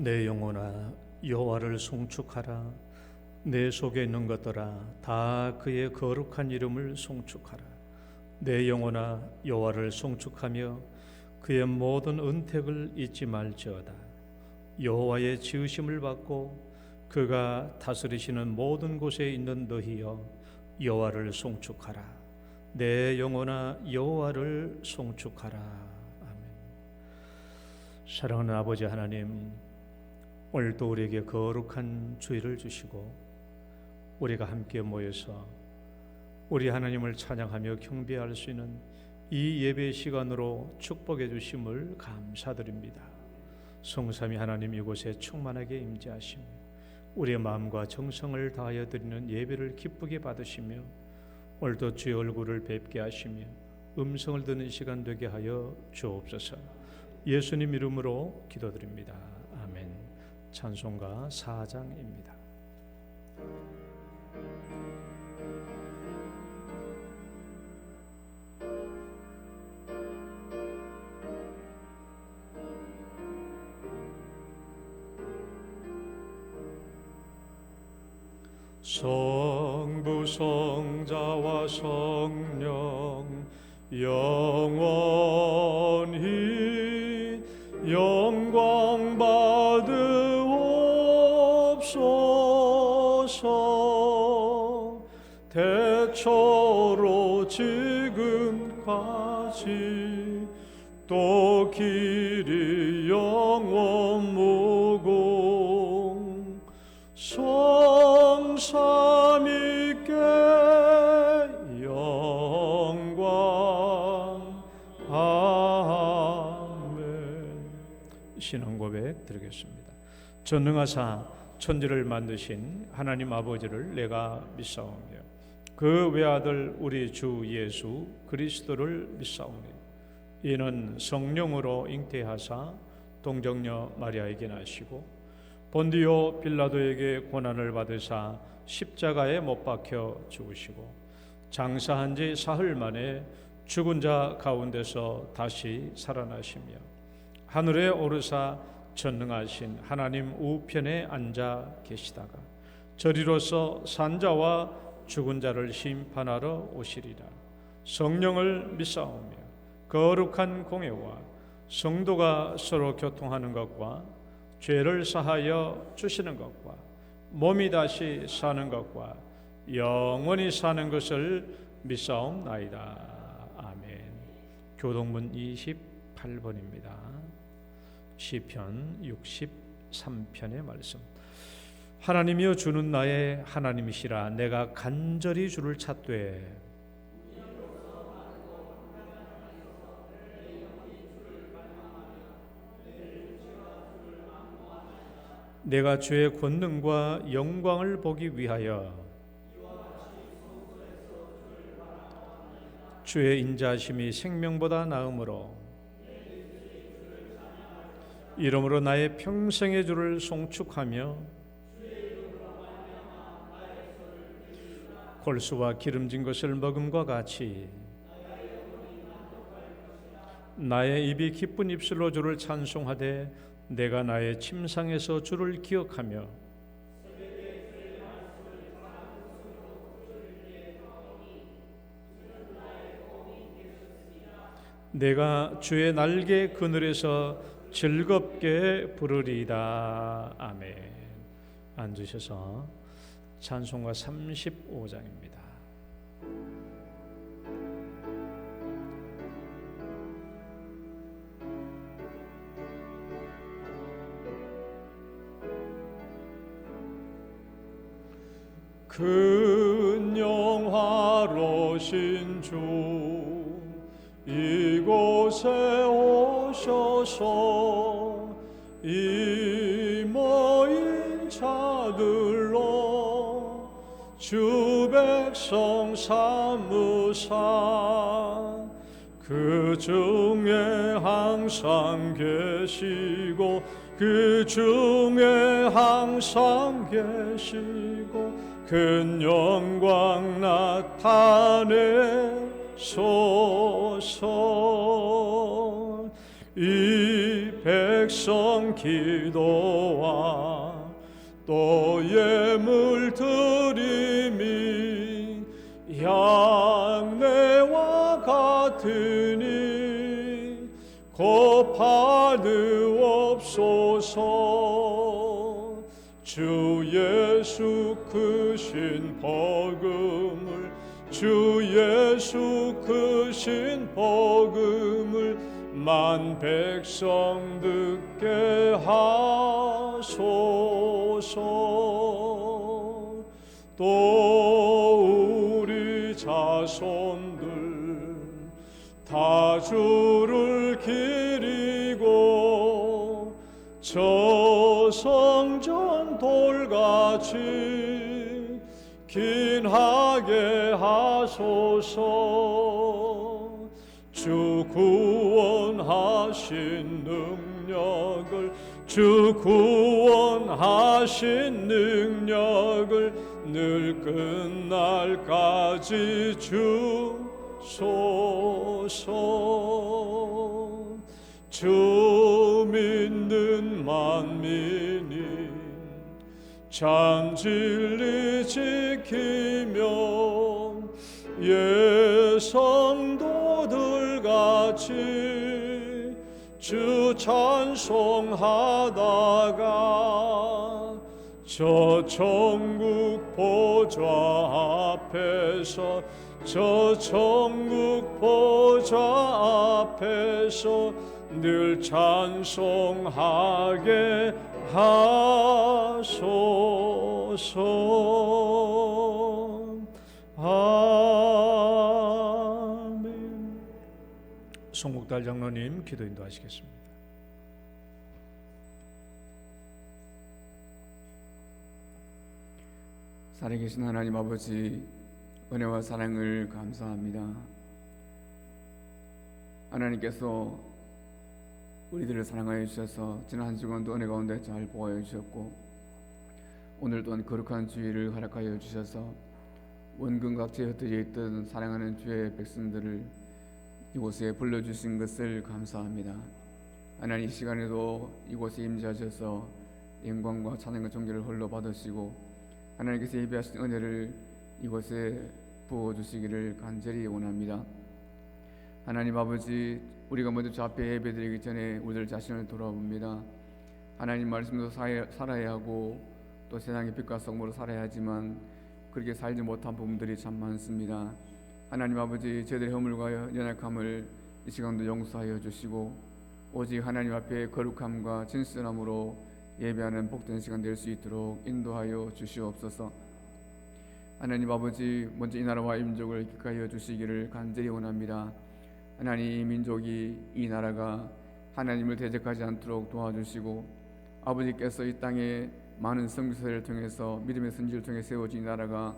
내 영혼아 여호와를 송축하라. 내 속에 있는 것들아 다 그의 거룩한 이름을 송축하라. 내 영혼아 여호와를 송축하며 그의 모든 은택을 잊지 말지어다. 여호와의 지으심을 받고 그가 다스리시는 모든 곳에 있는 너희여 여호와를 송축하라. 내 영혼아 여호와를 송축하라. 아멘. 사랑하는 아버지 하나님, 오늘도 우리에게 거룩한 주일을 주시고 우리가 함께 모여서 우리 하나님을 찬양하며 경배할 수 있는 이 예배 시간으로 축복해 주심을 감사드립니다. 성삼위 하나님 이곳에 충만하게 임재하시며 우리의 마음과 정성을 다하여 드리는 예배를 기쁘게 받으시며 오늘도 주의 얼굴을 뵙게 하시며 음성을 듣는 시간 되게 하여 주옵소서. 예수님 이름으로 기도드립니다. 아멘. 찬송가 4장입니다. 성부 성자와 성령 영원히 영광 받으옵소서. 대초로 지금까지 또 길이 영원 무궁 성삼위께 영광. 아멘. 신앙 고백 드리겠습니다. 전능하사 천지를 만드신 하나님 아버지를 내가 믿사오며 그 외아들 우리 주 예수 그리스도를 믿사오니 이는 성령으로 잉태하사 동정녀 마리아에게 나시고 본디오 빌라도에게 고난을 받으사 십자가에 못 박혀 죽으시고 장사한 지 사흘 만에 죽은 자 가운데서 다시 살아나시며 하늘에 오르사 전능하신 하나님 우편에 앉아 계시다가 저리로서 산자와 죽은 자를 심판하러 오시리라. 성령을 믿사오며 거룩한 공회와 성도가 서로 교통하는 것과 죄를 사하여 주시는 것과 몸이 다시 사는 것과 영원히 사는 것을 믿사옵나이다. 아멘. 교동문 28번입니다. 시편 63편의 말씀. 하나님이여 주는 나의 하나님이시라. 내가 간절히 주를 찾되 내가 주의 권능과 영광을 보기 위하여 주의 인자하심이 생명보다 나음으로 이러므로 나의 평생의 주를 송축하며 골수와 기름진 것을 먹음과 같이 나의 입이 기쁜 입술로 주를 찬송하되 내가 나의 침상에서 주를 기억하며 내가 주의 날개 그늘에서 즐겁게 부르리이다. 아멘. 앉으셔서 찬송가 35장입니다. 큰 영화로신 주 이곳에 오셔서 이 모인 자들로 주 백성 삼으사 그 중에 항상 계시고 그 중에 항상 계시고 큰 영광 나타내소서. 이 백성 기도와 또 예물 드림이 양내와 같으니 곱하드옵소서. 주 예수 크신 복음을 주 예수 크신 복음을 만 백성 듣게 하소서. 또 우리 자손들 다 주를 기리고 저 성전 돌같이 긴하게 하소서. 주 구원하신 능력을 주 구원하신 능력을 늘 끝날까지 주소서. 주 믿는 만민이 참 진리 지키며 예성도들 같이 주 찬송하다가 저 천국 보좌 앞에서 저 천국 보좌 앞에서 늘 찬송하게 하소서. 아멘. 송국달 장로님 기도 인도하시겠습니다. 살아계신 하나님 아버지, 은혜와 사랑을 감사합니다. 하나님께서 우리들을 사랑하여 주셔서 지난 한 주간도 은혜 가운데 잘 보호하여 주셨고, 오늘 또한 거룩한 주일을 허락하여 주셔서 원근 각지에 흩어져 있던 사랑하는 주의 백성들을 이곳에 불러주신 것을 감사합니다. 하나님, 이 시간에도 이곳에 임재하셔서 영광과 찬양과 존귀를 홀로 받으시고 하나님께서 예비하신 은혜를 이곳에 부어주시기를 간절히 원합니다. 하나님 아버지, 우리가 먼저 주 앞에 예배드리기 전에 우리들 자신을 돌아봅니다. 하나님 말씀도 살아야 하고 또 세상의 빛과 성모로 살아야 하지만 그렇게 살지 못한 부분들이 참 많습니다. 하나님 아버지, 저희들의 허물과 연약함을 이 시간도 용서하여 주시고 오직 하나님 앞에 거룩함과 진실함으로 예배하는 복된 시간 될 수 있도록 인도하여 주시옵소서. 하나님 아버지, 먼저 이 나라와 이 민족을 기억하여 주시기를 간절히 원합니다. 하나님, 이 민족이, 이 나라가 하나님을 대적하지 않도록 도와주시고 아버지께서 이 땅에 많은 선교사를 통해서 믿음의 선지를 통해 세워진 이 나라가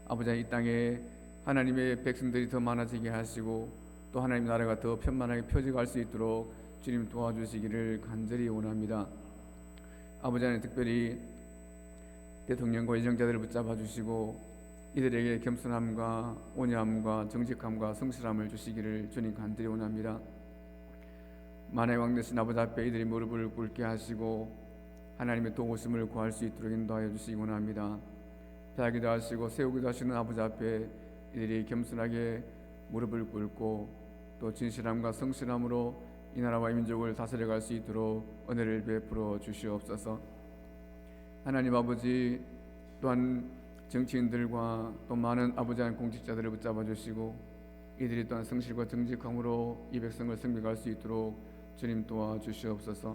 아버지, 이 땅에 하나님의 백성들이 더 많아지게 하시고 또 하나님 나라가 더 편만하게 펴져갈 수 있도록 주님 도와주시기를 간절히 원합니다. 아버지 하나님, 특별히 대통령과 예정자들을 붙잡아 주시고 이들에게 겸손함과 온유함과 정직함과 성실함을 주시기를 주님 간절히 원합니다. 만의 왕 되신 아버지 앞에 이들이 무릎을 꿇게 하시고 하나님의 도우심을 구할 수 있도록 인도하여 주시기 원합니다. 피하기도 하시고 세우기도 하시는 아버지 앞에 이들이 겸손하게 무릎을 꿇고 또 진실함과 성실함으로 이 나라와 이 민족을 다스려갈 수 있도록 은혜를 베풀어 주시옵소서. 하나님 아버지, 또한 정치인들과 또 많은 아버지 하나님 공직자들을 붙잡아 주시고 이들이 또한 성실과 정직함으로 이 백성을 섬겨갈 수 있도록 주님 도와주시옵소서.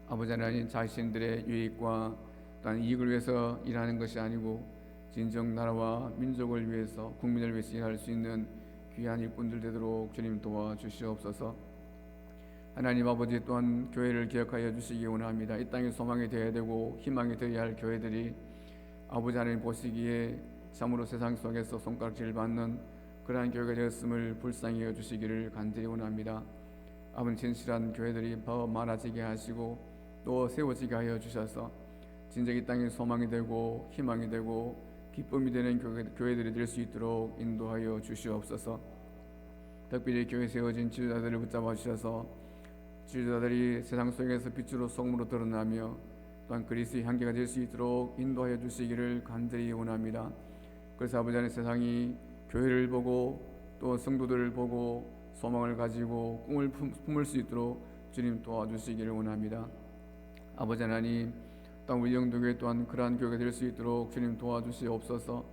아버지 하나님, 자신들의 유익과 또한 이익을 위해서 일하는 것이 아니고 진정 나라와 민족을 위해서, 국민을 위해서 일할 수 있는 귀한 일꾼들 되도록 주님 도와주시옵소서. 하나님 아버지, 또한 교회를 기억하여 주시기 원합니다. 이 땅에 소망이 되어야 되고 희망이 되어야 할 교회들이 아버지 하나님 보시기에 참으로 세상 속에서 손가락질 받는 그러한 교회가 되었음을 불쌍히 여주시기를 간절히 원합니다. 아버지, 진실한 교회들이 더 많아지게 하시고 또 세워지게 하여 주셔서 진정 이 땅에 소망이 되고 희망이 되고 기쁨이 되는 교회들이 될 수 있도록 인도하여 주시옵소서. 특별히 교회 세워진 지도자들을 붙잡아 주셔서 지도자들이 세상 속에서 빛으로 소금으로 드러나며 또한 그리스도의 향기가 될 수 있도록 인도하여 주시기를 간절히 원합니다. 그래서 아버지 하나님, 세상이 교회를 보고 또 성도들을 보고 소망을 가지고 꿈을 품을 수 있도록 주님 도와주시기를 원합니다. 아버지 하나님, 또한 우리 영도교회 또한 그러한 교회가 될 수 있도록 주님 도와주시옵소서.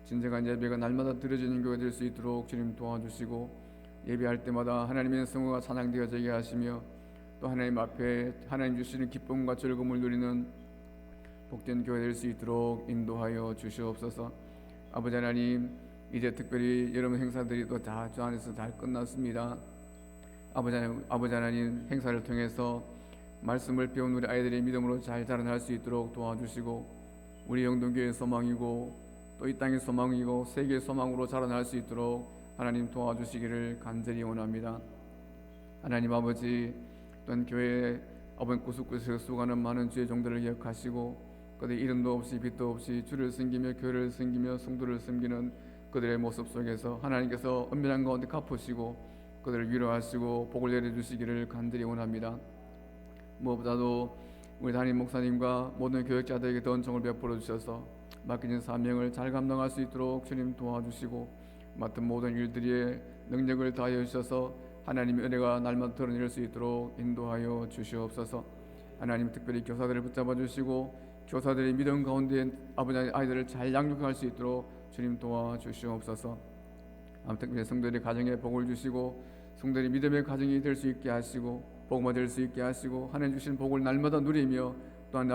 진정한 예배가 날마다 드려지는 교회가 될 수 있도록 주님 도와주시고, 예배할 때마다 하나님의 성호가 찬양되어지게 하시며 또 하나님 앞에 하나님 주시는 기쁨과 즐거움을 누리는 복된 교회 될 수 있도록 인도하여 주시옵소서. 아버지 하나님, 이제 특별히 여러분 행사들이 또 다 주 안에서 잘 끝났습니다. 아버지 하나님, 행사를 통해서 말씀을 배운 우리 아이들의 믿음으로 잘 자라날 수 있도록 도와주시고, 우리 영동교회의 소망이고 또 이 땅의 소망이고 세계의 소망으로 자라날 수 있도록 하나님 도와주시기를 간절히 원합니다. 하나님 아버지, 또한 교회에 아버지 구석구석에 수고하는 많은 주의 종들을 기억하시고, 그들의 이름도 없이 빛도 없이 주를 섬기며 교회를 섬기며 성도를 섬기는 그들의 모습 속에서 하나님께서 은밀한 가운데 갚으시고 그들을 위로하시고 복을 내려주시기를 간절히 원합니다. 무엇보다도 우리 담임 목사님과 모든 교역자들에게 더 은총을 베풀어 주셔서 맡겨진 사명을 잘 감당할 수 있도록 주님 도와주시고, 맡은 모든 일들에 능력을 다하여 주셔서 하나님의 은혜가 날마다 드러낼 수 있도록 인도하여 주시옵소서. 하나님, 특별히 교사들을 붙잡아 주시고 교사들의 믿음 가운데 아버지 아이들을 잘 양육할 수 있도록 주님 도와주시옵소서. 특별히 성도들의 가정에 복을 주시고 성도들의 믿음의 가정이 될 수 있게 하시고 복음화 될 수 있게 하시고 하나님 주신 복을 날마다 누리며 또한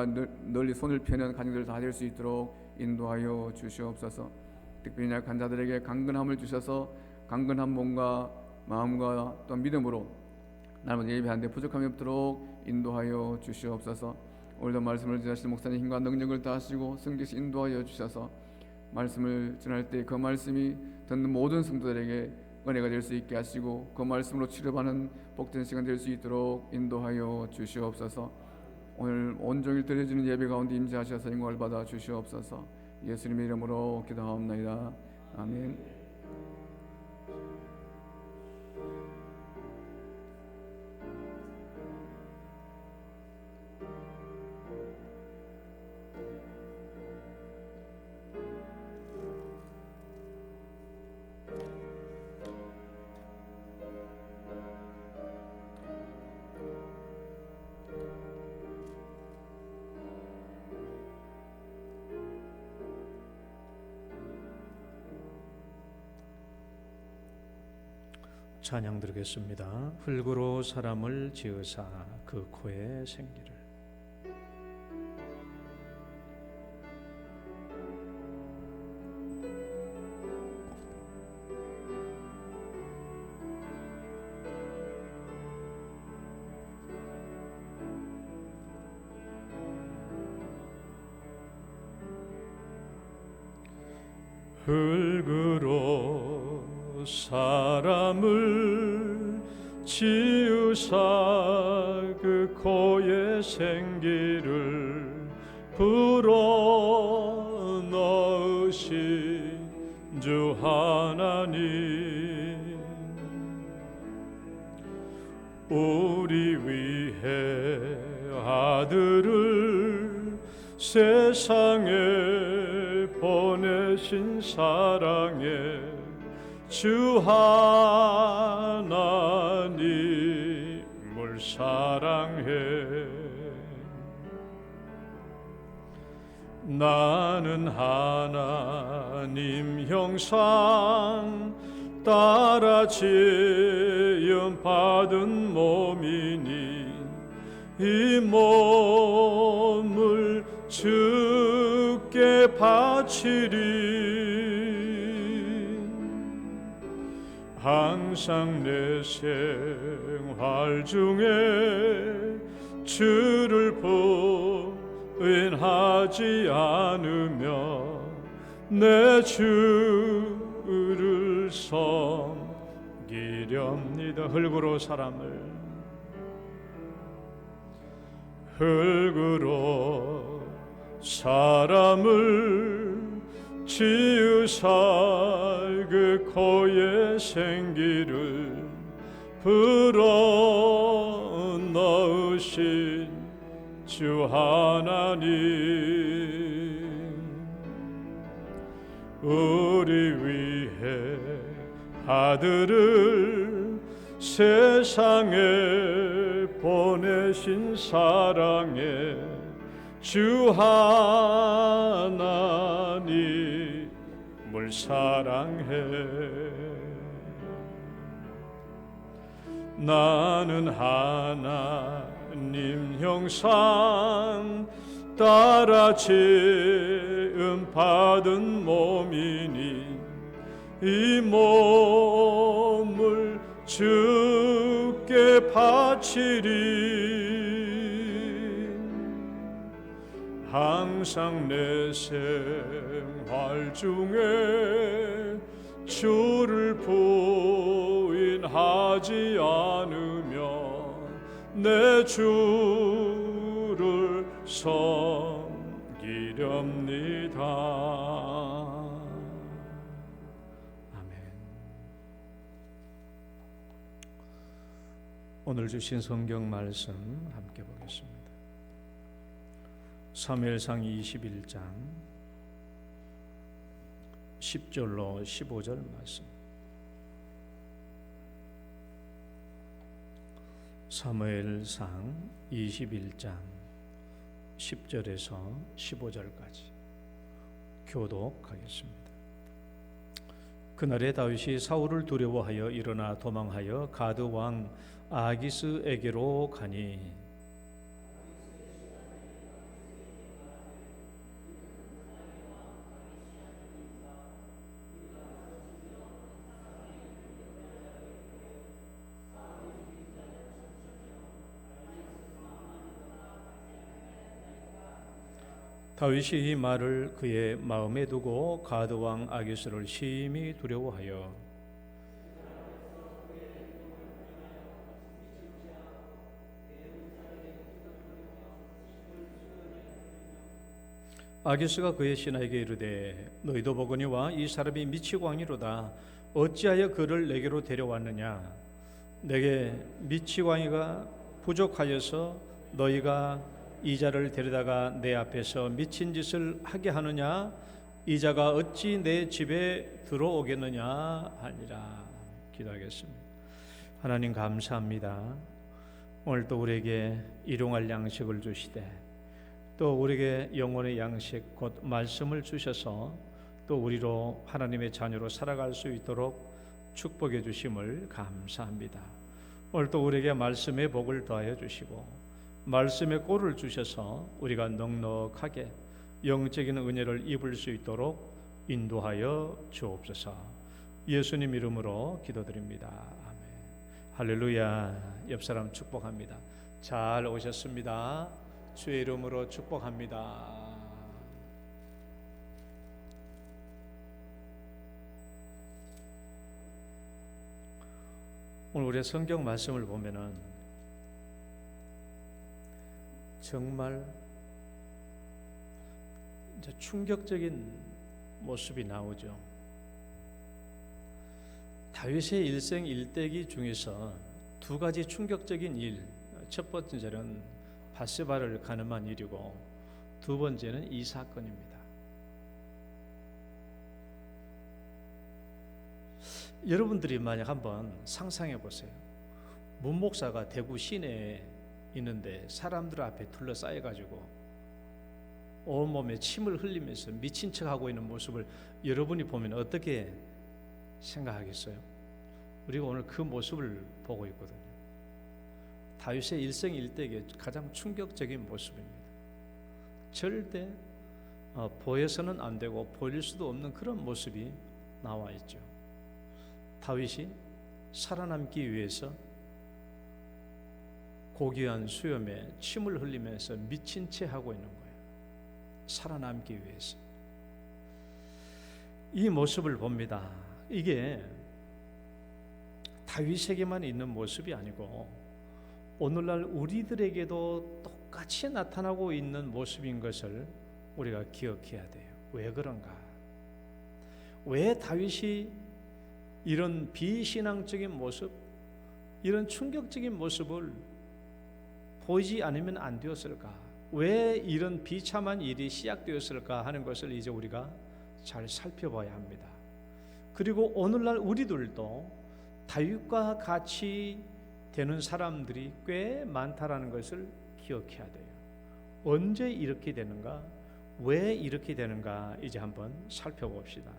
널리 손을 펴는 가정들 다 될 수 있도록 인도하여 주시옵소서. 특별히 약한 자들에게 강건함을 주셔서 강건한 몸과 마음과 또 믿음으로 날마다 예배하는데 부족함이 없도록 인도하여 주시옵소서. 오늘도 말씀을 전하실 목사님 힘과 능력을 다하시고 성결시 인도하여 주셔서 말씀을 전할 때 그 말씀이 듣는 모든 성도들에게 은혜가 될 수 있게 하시고 그 말씀으로 치료받는 복된 시간 될 수 있도록 인도하여 주시옵소서. 오늘 온종일 드려지는 예배 가운데 임재하셔서 영광을 받아 주시옵소서. 예수님의 이름으로 기도하옵나이다. 아멘. 찬양 드리겠습니다. 흙으로 사람을 지으사 그 코에 생기를. 흙으로 사람을 지으사 그 코에 생기를 불어넣으신 주 하나님, 우리 위해 아들을 세상에 보내신 사랑의 주 하나님을 사랑해. 나는 하나님 형상 따라 지음 받은 몸이니 이 몸을 주께 바치리. 항상 내 생활 중에 주를 부인하지 않으며 내 주를 섬기렵니다. 흙으로 사람을 지으사 그 코에 생기를 불어넣으신 이루신 주 하나님, 우리 위해 아들을 세상에 보내신 사랑의 주 하나님을 사랑해. 나는 하나님 형상 따라 죄음 받은 몸이니 이 몸을 주께 바치리. 항상 내 생활 중에 주를 부인하지 않으며 내 주를 섬기렵니다. 아멘. 오늘 주신 성경 말씀 함께 보겠습니다. 사무엘상 21장 10절로 15절 말씀. 사무엘상 21장 10절에서 15절까지 교독하겠습니다. 그날에 다윗이 사울을 두려워하여 일어나 도망하여 가드 왕 아기스에게로 가니 다윗이 이 말을 그의 마음에 두고 가드 왕 아기스를 심히 두려워하여 아기스가 그의 신하에게 이르되 너희도 보거니와 이 사람이 미치광이로다. 어찌하여 그를 내게로 데려왔느냐? 내게 미치광이가 부족하여서 너희가 이 자를 데려다가 내 앞에서 미친 짓을 하게 하느냐? 이 자가 어찌 내 집에 들어오겠느냐 하니라. 기도하겠습니다. 하나님 감사합니다. 오늘 또 우리에게 일용할 양식을 주시되 또 우리에게 영혼의 양식 곧 말씀을 주셔서 또 우리로 하나님의 자녀로 살아갈 수 있도록 축복해 주심을 감사합니다. 오늘 또 우리에게 말씀의 복을 더하여 주시고 말씀의 꼴을 주셔서 우리가 넉넉하게 영적인 은혜를 입을 수 있도록 인도하여 주옵소서. 예수님 이름으로 기도드립니다. 아멘. 할렐루야. 옆 사람 축복합니다. 잘 오셨습니다. 주의 이름으로 축복합니다. 오늘 우리의 성경 말씀을 보면은 정말 이제 충격적인 모습이 나오죠. 다윗의 일생 일대기 중에서 두 가지 충격적인 일. 첫 번째는 바세바를 가늠한 일이고 두 번째는 이 사건입니다. 여러분들이 만약 한번 상상해 보세요. 문 목사가 대구 시내에 있는데 사람들 앞에 둘러싸여 가지고 온몸에 침을 흘리면서 미친 척하고 있는 모습을 여러분이 보면 어떻게 생각하겠어요? 우리가 오늘 그 모습을 보고 있거든요. 다윗의 일생일대기에 가장 충격적인 모습입니다. 절대 보여서는 안 되고 보일 수도 없는 그런 모습이 나와 있죠. 다윗이 살아남기 위해서 고귀한 수염에 침을 흘리면서 미친 채 하고 있는 거예요. 살아남기 위해서. 이 모습을 봅니다. 이게 다윗에게만 있는 모습이 아니고 오늘날 우리들에게도 똑같이 나타나고 있는 모습인 것을 우리가 기억해야 돼요. 왜 그런가? 왜 다윗이 이런 비신앙적인 모습, 이런 충격적인 모습을 보이지 않으면 안 되었을까? 왜 이런 비참한 일이 시작되었을까 하는 것을 이제 우리가 잘 살펴봐야 합니다. 그리고 오늘날 우리들도 다윗과 같이 되는 사람들이 꽤 많다라는 것을 기억해야 돼요. 언제 이렇게 되는가? 왜 이렇게 되는가? 이제 한번 살펴봅시다.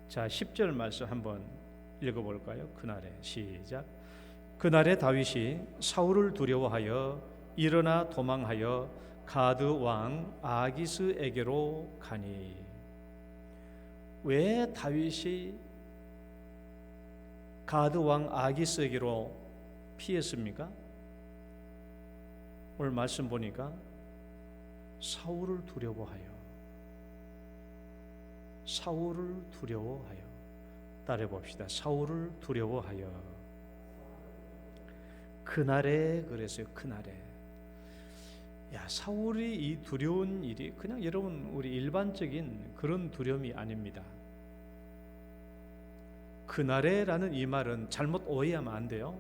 자, 10절 말씀 한번 읽어볼까요? 그날에 시작. 그날에 다윗이 사울을 두려워하여 일어나 도망하여 가드 왕 아기스에게로 가니. 왜 다윗이 가드 왕 아기스에게로 피했습니까? 오늘 말씀 보니까 사울을 두려워하여. 사울을 두려워하여. 따라해 봅시다. 사울을 두려워하여. 그날에 그랬어요. 그날에. 야, 사울이 이 두려운 일이 그냥 여러분 우리 일반적인 그런 두려움이 아닙니다. 그날에라는 이 말은 잘못 오해하면 안 돼요.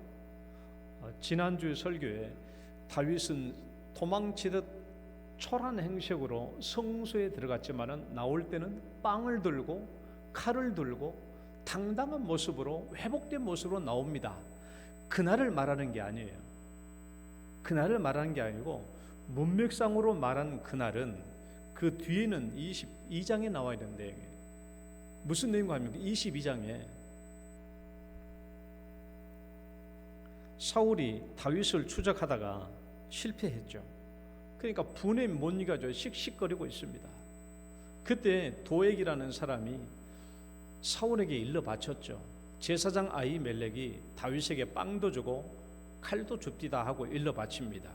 지난주 설교에 다윗은 도망치듯 초란 행색으로 성소에 들어갔지만은 나올 때는 빵을 들고 칼을 들고 당당한 모습으로 회복된 모습으로 나옵니다. 그날을 말하는 게 아니에요. 그날을 말하는 게 아니고 문맥상으로 말한 그날은 그 뒤에는 22장에 나와 있는데 무슨 내용과 합니까? 22장에 사울이 다윗을 추적하다가 실패했죠. 그러니까 분에 못 이겨져 씩씩거리고 있습니다. 그때 도액이라는 사람이 사울에게 일러 바쳤죠. 제사장 아히멜렉이 다윗에게 빵도 주고 칼도 줍디다 하고 일러 바칩니다.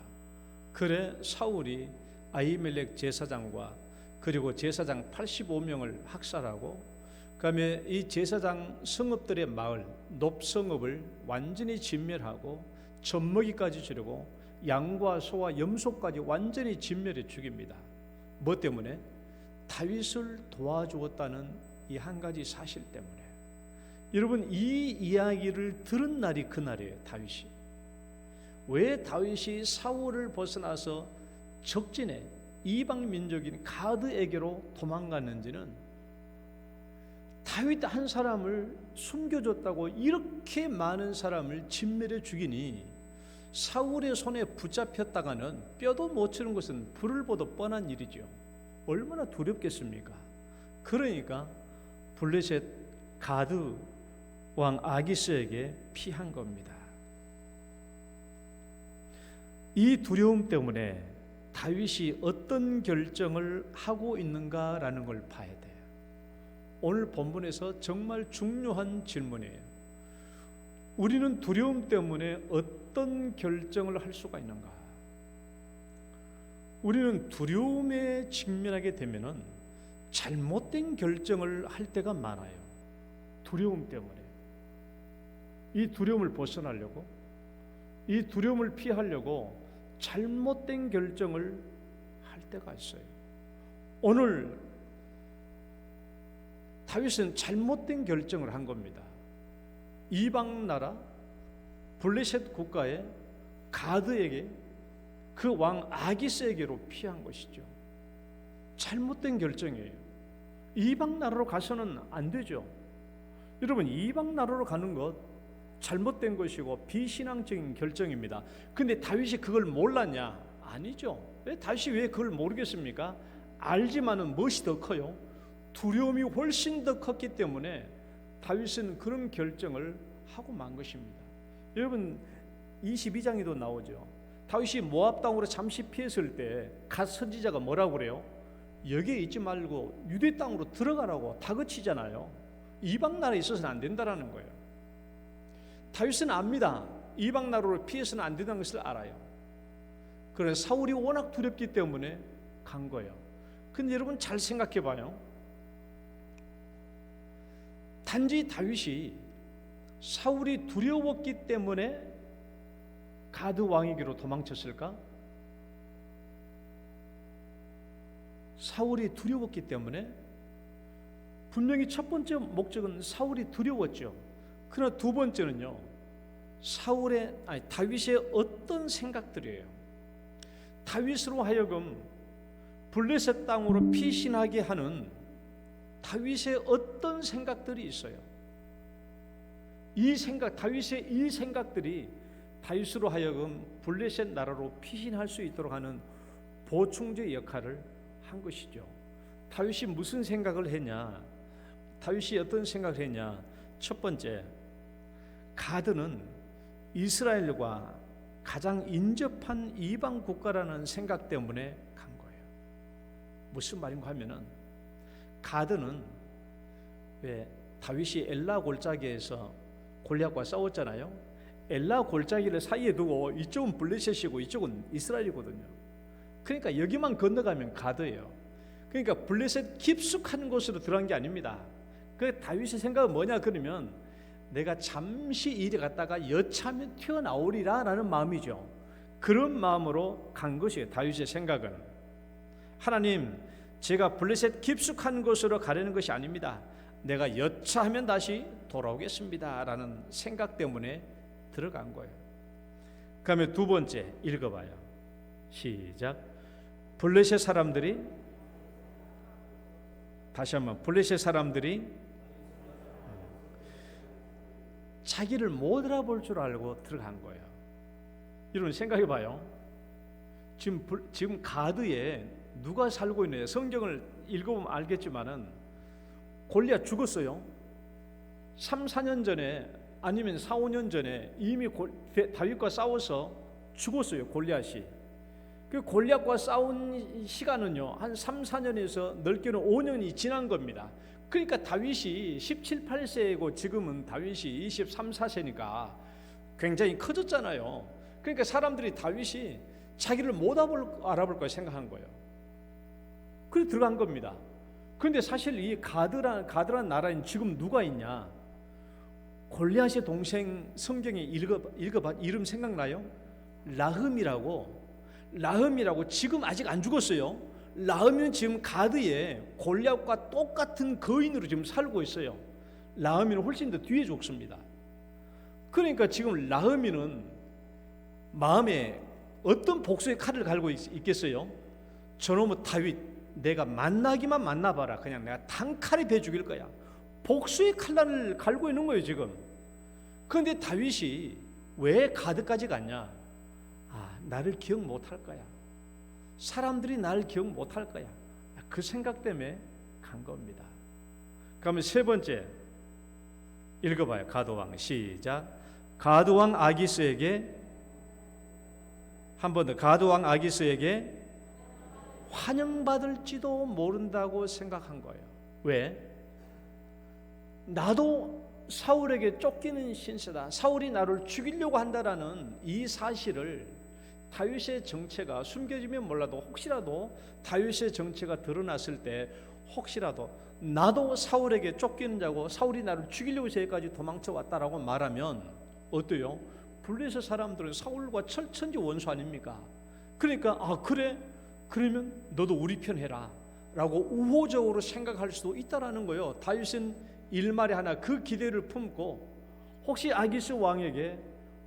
그래 사울이 아히멜렉 제사장과 그리고 제사장 85명을 학살하고 그다음에 이 제사장 성읍들의 마을 놉성읍을 완전히 진멸하고 젖먹이까지 주려고 양과 소와 염소까지 완전히 진멸해 죽입니다. 뭐 때문에? 다윗을 도와주었다는 이 한 가지 사실 때문에. 여러분 이 이야기를 들은 날이 그날이에요. 다윗이. 왜 다윗이 사울을 벗어나서 적진에 이방 민족인 가드에게로 도망갔는지는 다윗 한 사람을 숨겨줬다고 이렇게 많은 사람을 진멸해 죽이니 사울의 손에 붙잡혔다가는 뼈도 못 치는 것은 불을 보듯 뻔한 일이죠. 얼마나 두렵겠습니까? 그러니까 블레셋 가드 왕 아기스에게 피한 겁니다. 이 두려움 때문에 다윗이 어떤 결정을 하고 있는가라는 걸 봐야 돼요. 오늘 본문에서 정말 중요한 질문이에요. 우리는 두려움 때문에 어떤 결정을 할 수가 있는가? 우리는 두려움에 직면하게 되면은 잘못된 결정을 할 때가 많아요. 두려움 때문에. 이 두려움을 벗어나려고, 이 두려움을 피하려고 잘못된 결정을 할 때가 있어요. 오늘 다윗은 잘못된 결정을 한 겁니다. 이방 나라 블레셋 국가의 가드에게 그 왕 아기스에게로 피한 것이죠. 잘못된 결정이에요. 이방 나라로 가서는 안 되죠. 여러분 이방 나라로 가는 것 잘못된 것이고 비신앙적인 결정입니다. 근데 다윗이 그걸 몰랐냐? 아니죠. 다윗이 왜 그걸 모르겠습니까? 알지만은 무엇이 더 커요? 두려움이 훨씬 더 컸기 때문에 다윗은 그런 결정을 하고 만 것입니다. 여러분 22장에도 나오죠. 다윗이 모압 땅으로 잠시 피했을 때 갓 선지자가 뭐라고 그래요? 여기에 있지 말고 유대 땅으로 들어가라고 다그치잖아요. 이방 나라에 있어서는 안 된다라는 거예요. 다윗은 압니다. 이방 나라로 피해서는 안 된다는 것을 알아요. 그래서 사울이 워낙 두렵기 때문에 간 거예요. 근데 여러분 잘 생각해 봐요. 단지 다윗이 사울이 두려웠기 때문에 가드 왕에게로 도망쳤을까? 사울이 두려웠기 때문에? 분명히 첫 번째 목적은 사울이 두려웠죠. 그러나 두 번째는요, 다윗의 어떤 생각들이에요. 다윗으로 하여금 블레셋 땅으로 피신하게 하는 다윗의 어떤 생각들이 있어요. 다윗의 이 생각들이 다윗으로 하여금 블레셋 나라로 피신할 수 있도록 하는 보충제 역할을 한 것이죠. 다윗이 무슨 생각을 했냐? 다윗이 어떤 생각을 했냐? 첫 번째, 가드는 이스라엘과 가장 인접한 이방 국가라는 생각 때문에 간 거예요. 무슨 말인가 하면은, 가드는 왜 다윗이 엘라 골짜기에서 골리앗과 싸웠잖아요. 엘라 골짜기를 사이에 두고 이쪽은 블레셋이고 이쪽은 이스라엘이거든요. 그러니까 여기만 건너가면 가드예요. 그러니까 블레셋 깊숙한 곳으로 들어간 게 아닙니다. 그 다윗의 생각은 뭐냐 그러면, 내가 잠시 이리 갔다가 여차하면 튀어나오리라 라는 마음이죠. 그런 마음으로 간 것이에요. 다윗의 생각은. 하나님, 제가 블레셋 깊숙한 곳으로 가려는 것이 아닙니다. 내가 여차하면 다시 돌아오겠습니다 라는 생각 때문에 들어간 거예요. 그러면 두 번째 읽어봐요. 시작. 블레셋 사람들이, 다시 한번, 블레셋 사람들이 자기를 못 알아볼 줄 알고 들어간 거예요. 여러분 생각해 봐요. 지금 가드에 누가 살고 있느냐? 성경을 읽어보면 알겠지만은 골리앗 죽었어요. 3, 4년 전에 아니면 4, 5년 전에 이미 다윗과 싸워서 죽었어요. 골리앗이. 그 골리앗과 싸운 시간은요, 한 3, 4년에서 넓게는 5년이 지난 겁니다. 그러니까 다윗이 17, 18세이고 지금은 다윗이 23, 4세니까 굉장히 커졌잖아요. 그러니까 사람들이 다윗이 자기를 못 알아볼 거라 생각한 거예요. 그래서 들어간 겁니다. 그런데 사실 이 가드란 나라엔 지금 누가 있냐? 골리앗의 동생, 성경에 읽어봐 이름 생각나요? 라흠이라고 지금 아직 안 죽었어요. 라흠이는 지금 가드에 골리앗과 똑같은 거인으로 지금 살고 있어요. 라흠이는 훨씬 더 뒤에 죽습니다. 그러니까 지금 라흠이는 마음에 어떤 복수의 칼을 갈고 있겠어요? 저놈의 다윗, 내가 만나기만 만나봐라. 그냥 내가 단칼에 배 죽일 거야. 복수의 칼날을 갈고 있는 거예요 지금. 그런데 다윗이 왜 가드까지 갔냐? 나를 기억 못할 거야. 사람들이 나를 기억 못할 거야. 그 생각 때문에 간 겁니다. 그러면 세 번째 읽어봐요. 가드왕 시작. 가드왕 아기스에게, 한 번 더, 가드왕 아기스에게 환영받을지도 모른다고 생각한 거예요. 왜? 나도 사울에게 쫓기는 신세다. 사울이 나를 죽이려고 한다라는 이 사실을 다윗의 정체가 숨겨지면 몰라도 혹시라도 다윗의 정체가 드러났을 때 혹시라도 나도 사울에게 쫓기는 자고 사울이 나를 죽이려고 저기까지 도망쳐 왔다라고 말하면 어때요? 블레셋 사람들은 사울과 철천지 원수 아닙니까? 그러니까 그래? 그러면 너도 우리 편 해라 라고 우호적으로 생각할 수도 있다라는 거예요. 다윗은 일말에 하나 그 기대를 품고 혹시 아기스 왕에게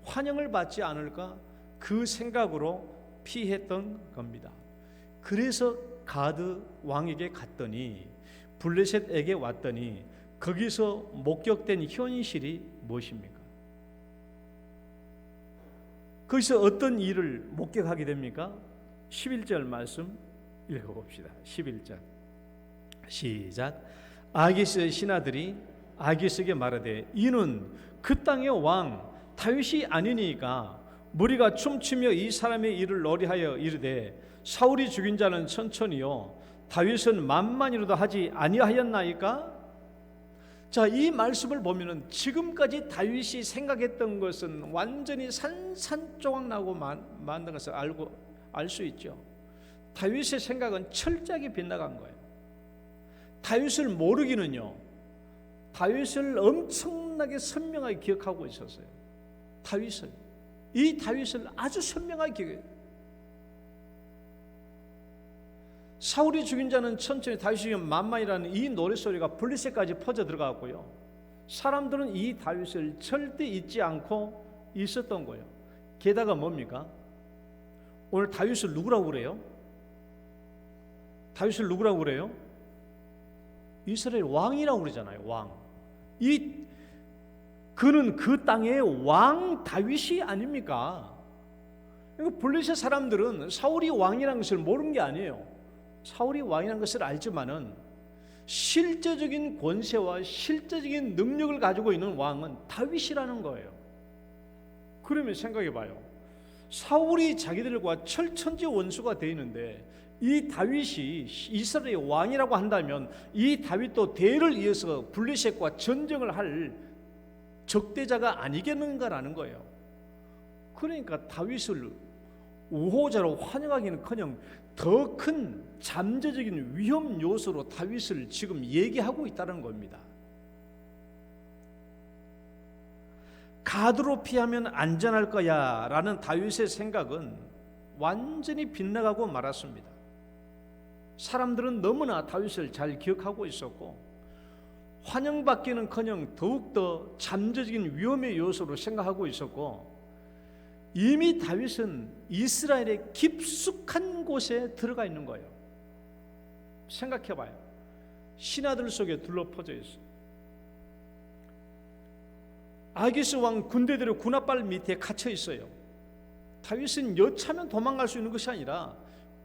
환영을 받지 않을까 그 생각으로 피했던 겁니다. 그래서 가드 왕에게 갔더니, 블레셋에게 왔더니 거기서 목격된 현실이 무엇입니까? 거기서 어떤 일을 목격하게 됩니까? 11절 말씀 읽어봅시다. 11절 시작. 아기스의 신하들이 아기스에게 말하되, 이는 그 땅의 왕 다윗이 아니니까 무리가 춤추며 이 사람의 일을 노래하여 이르되, 사울이 죽인 자는 천천히요 다윗은 만만이라도 하지 아니하였나이까? 자, 이 말씀을 보면은 지금까지 다윗이 생각했던 것은 완전히 산산조각 나고 만든 것을 알 수 있죠. 다윗의 생각은 철저하게 빗나간 거예요. 다윗을 모르기는요, 다윗을 엄청나게 선명하게 기억하고 있었어요. 이 다윗을 아주 선명하게 기억해요. 사울이 죽인 자는 천천히 다윗이 죽인 만만이라는 이 노랫소리가 블레셋까지 퍼져 들어갔고요, 사람들은 이 다윗을 절대 잊지 않고 있었던 거예요. 게다가 뭡니까? 오늘 다윗을 누구라고 그래요? 다윗을 누구라고 그래요? 이스라엘 왕이라고 그러잖아요. 왕. 그는 그 땅의 왕 다윗이 아닙니까? 그러니까 블레셋 사람들은 사울이 왕이라는 것을 모르는 게 아니에요. 사울이 왕이라는 것을 알지만은 실제적인 권세와 실제적인 능력을 가지고 있는 왕은 다윗이라는 거예요. 그러면 생각해 봐요. 사울이 자기들과 철천지 원수가 되어 있는데 이 다윗이 이스라엘의 왕이라고 한다면 이 다윗도 대를 이어서 블레셋과 전쟁을 할 적대자가 아니겠는가라는 거예요. 그러니까 다윗을 우호자로 환영하기는커녕 더 큰 잠재적인 위험 요소로 다윗을 지금 얘기하고 있다는 겁니다. 가드로 피하면 안전할 거야 라는 다윗의 생각은 완전히 빗나가고 말았습니다. 사람들은 너무나 다윗을 잘 기억하고 있었고 환영받기는커녕 더욱더 잠재적인 위험의 요소로 생각하고 있었고 이미 다윗은 이스라엘의 깊숙한 곳에 들어가 있는 거예요. 생각해봐요. 신하들 속에 둘러퍼져 있어요. 아기스 왕 군대들의 군합발 밑에 갇혀 있어요. 다윗은 여차면 도망갈 수 있는 것이 아니라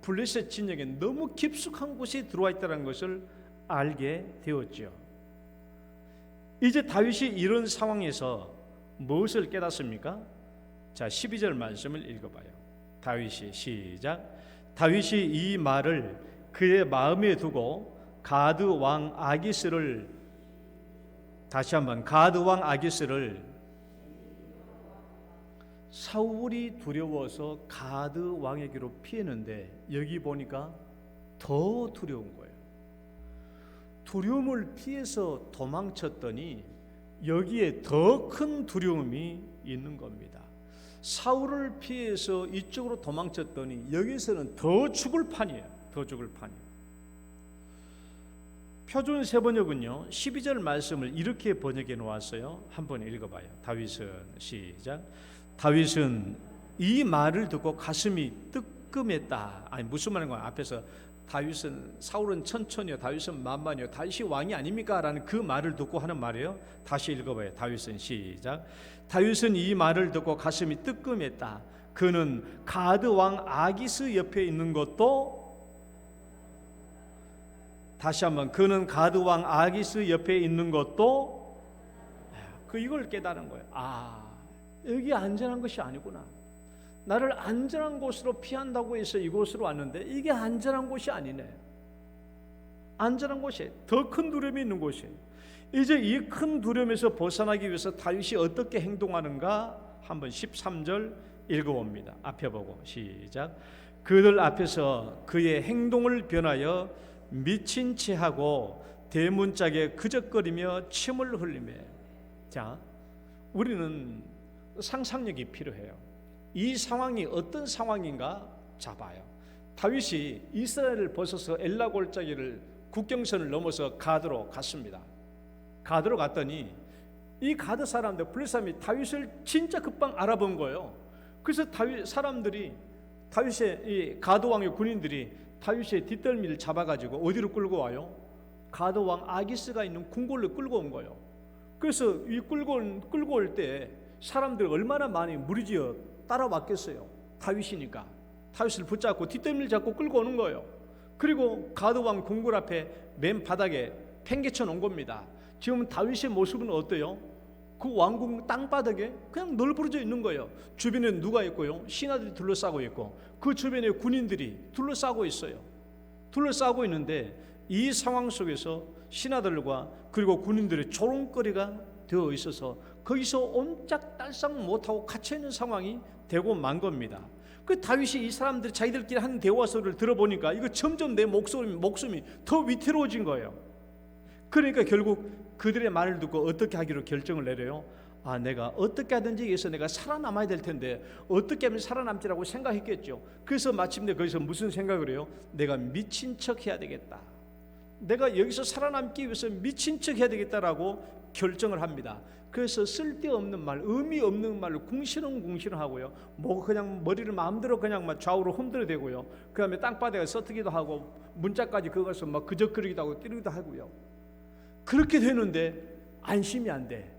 블레셋 진영에 너무 깊숙한 곳에 들어와 있다는 것을 알게 되었죠. 이제 다윗이 이런 상황에서 무엇을 깨닫습니까? 자, 12절 말씀을 읽어봐요. 다윗이 시작. 다윗이 이 말을 그의 마음에 두고 가드 왕 아기스를 다시 한번 가드 왕 아기스를 사울이 두려워서 가드 왕에게로 피했는데 여기 보니까 더 두려운 거예요. 두려움을 피해서 도망쳤더니 여기에 더 큰 두려움이 있는 겁니다. 사울을 피해서 이쪽으로 도망쳤더니 여기서는 더 죽을 판이에요. 더 죽을 판이에요. 표준 세번역은요 12절 말씀을 이렇게 번역해 놓았어요. 한번 읽어봐요. 다윗은 시작. 다윗은 이 말을 듣고 가슴이 뜨끔했다. 아니 무슨 말인 거야? 앞에서 다윗은 사울은 천천히요, 다윗은 만만히요, 다윗이 왕이 아닙니까? 라는 그 말을 듣고 하는 말이에요. 다시 읽어봐요. 다윗은 시작. 다윗은 이 말을 듣고 가슴이 뜨끔했다. 그는 가드 왕 아기스 옆에 있는 것도 다시 한번 그는 가드 왕 아기스 옆에 있는 것도 이걸 깨달은 거예요. 여기 안전한 것이 아니구나. 나를 안전한 곳으로 피한다고 해서 이곳으로 왔는데 이게 안전한 곳이 아니네. 안전한 곳이 더 큰 두려움이 있는 곳이에요. 이제 이 큰 두려움에서 벗어나기 위해서 다윗이 어떻게 행동하는가 한번 13절 읽어봅니다. 앞에 보고 시작. 그들 앞에서 그의 행동을 변하여 미친 체하고 대문짝에 그적거리며 침을 흘리며. 자, 우리는 상상력이 필요해요. 이 상황이 어떤 상황인가 잡아요. 다윗이 이스라엘을 벗어서 엘라 골짜기를 국경선을 넘어서 가드로 갔습니다. 가드로 갔더니 이 가드 사람들 블레셋 사람이 다윗을 진짜 급방 알아본 거예요. 그래서 다윗 사람들이 다윗의 이 가드 왕의 군인들이 다윗의 뒷덜미를 잡아가지고 어디로 끌고 와요? 가드 왕 아기스가 있는 궁궐로 끌고 온 거예요. 그래서 이 끌고 올 때 사람들 얼마나 많이 무리지어 따라왔겠어요. 다윗이니까 다윗을 붙잡고 뒷덜미를 잡고 끌고 오는 거예요. 그리고 가드 왕 궁궐 앞에 맨 바닥에 팽개쳐 놓은 겁니다. 지금 다윗의 모습은 어때요? 그 왕궁 땅바닥에 그냥 널브러져 있는 거예요. 주변에 누가 있고요? 신하들이 둘러싸고 있고 그 주변에 군인들이 둘러싸고 있어요. 둘러싸고 있는데 이 상황 속에서 신하들과 그리고 군인들의 조롱거리가 되어 있어서 거기서 옴짝달싹 못하고 갇혀있는 상황이 되고 만 겁니다. 그 다윗이 이 사람들이 자기들끼리 하는 대화 소리를 들어보니까 이거 점점 내 목숨이 더 위태로워진 거예요. 그러니까 결국 그들의 말을 듣고 어떻게 하기로 결정을 내려요. 내가 어떻게 하든지 해서 내가 살아남아야 될 텐데 어떻게 하면 살아남지라고 생각했겠죠. 그래서 마침내 거기서 무슨 생각을 해요? 내가 미친 척 해야 되겠다. 내가 여기서 살아남기 위해서 미친 척 해야 되겠다라고 결정을 합니다. 그래서 쓸데없는 말, 의미 없는 말을 궁시렁궁시렁 하고요. 뭐 그냥 머리를 마음대로 그냥 막 좌우로 흔들어대고요. 그 다음에 땅바닥에 서트기도 하고 문짝까지 그것을 막 그적거리기도 하고 때리기도 하고요. 그렇게 되는데 안심이 안 돼.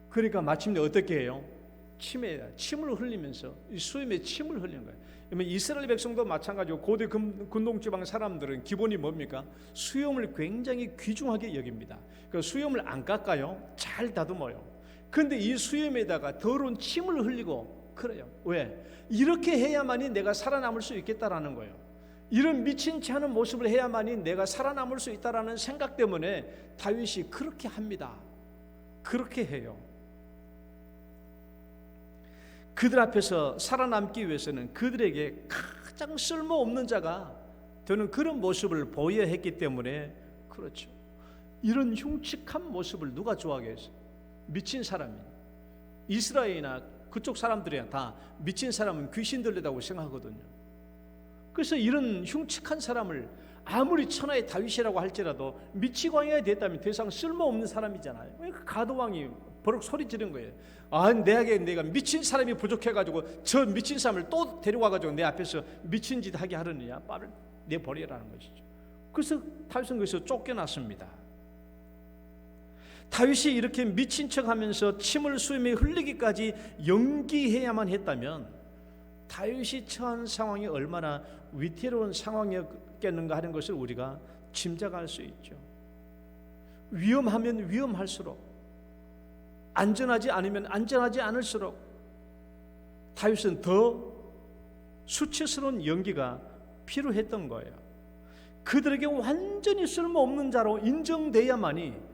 그러니까 마침내 어떻게 해요? 침을 흘리면서 이 수염에 침을 흘리는 거예요. 이스라엘 백성도 마찬가지고 고대 근동지방 사람들은 기본이 뭡니까? 수염을 굉장히 귀중하게 여깁니다. 그 수염을 안 깎아요. 잘 다듬어요. 그런데 이 수염에다가 더러운 침을 흘리고 그래요. 왜? 이렇게 해야만이 내가 살아남을 수 있겠다라는 거예요. 이런 미친 체 하는 모습을 해야만이 내가 살아남을 수 있다라는 생각 때문에 다윗이 그렇게 합니다. 그렇게 해요. 그들 앞에서 살아남기 위해서는 그들에게 가장 쓸모없는 자가 되는 그런 모습을 보여야 했기 때문에 그렇죠. 이런 흉측한 모습을 누가 좋아하겠어요? 미친 사람이. 이스라엘이나 그쪽 사람들이야 다 미친 사람은 귀신 들리다고 생각하거든요. 그래서 이런 흉측한 사람을 아무리 천하의 다윗이라고 할지라도 미치광이가 됐다면 더 이상 쓸모없는 사람이잖아요. 가드왕이 버럭 소리 지른 거예요. 내가 미친 사람이 부족해가지고 저 미친 사람을 또 데려와가지고 내 앞에서 미친 짓 하게 하려느냐? 빨리 내버리라는 것이죠. 그래서 다윗은 거기서 쫓겨났습니다. 다윗이 이렇게 미친 척하면서 침을 수염에 흘리기까지 연기해야만 했다면 다윗이 처한 상황이 얼마나 위태로운 상황이었겠는가 하는 것을 우리가 짐작할 수 있죠. 위험하면 위험할수록, 안전하지 않으면 안전하지 않을수록 다윗은 더 수치스러운 연기가 필요했던 거예요. 그들에게 완전히 쓸모없는 자로 인정돼야만이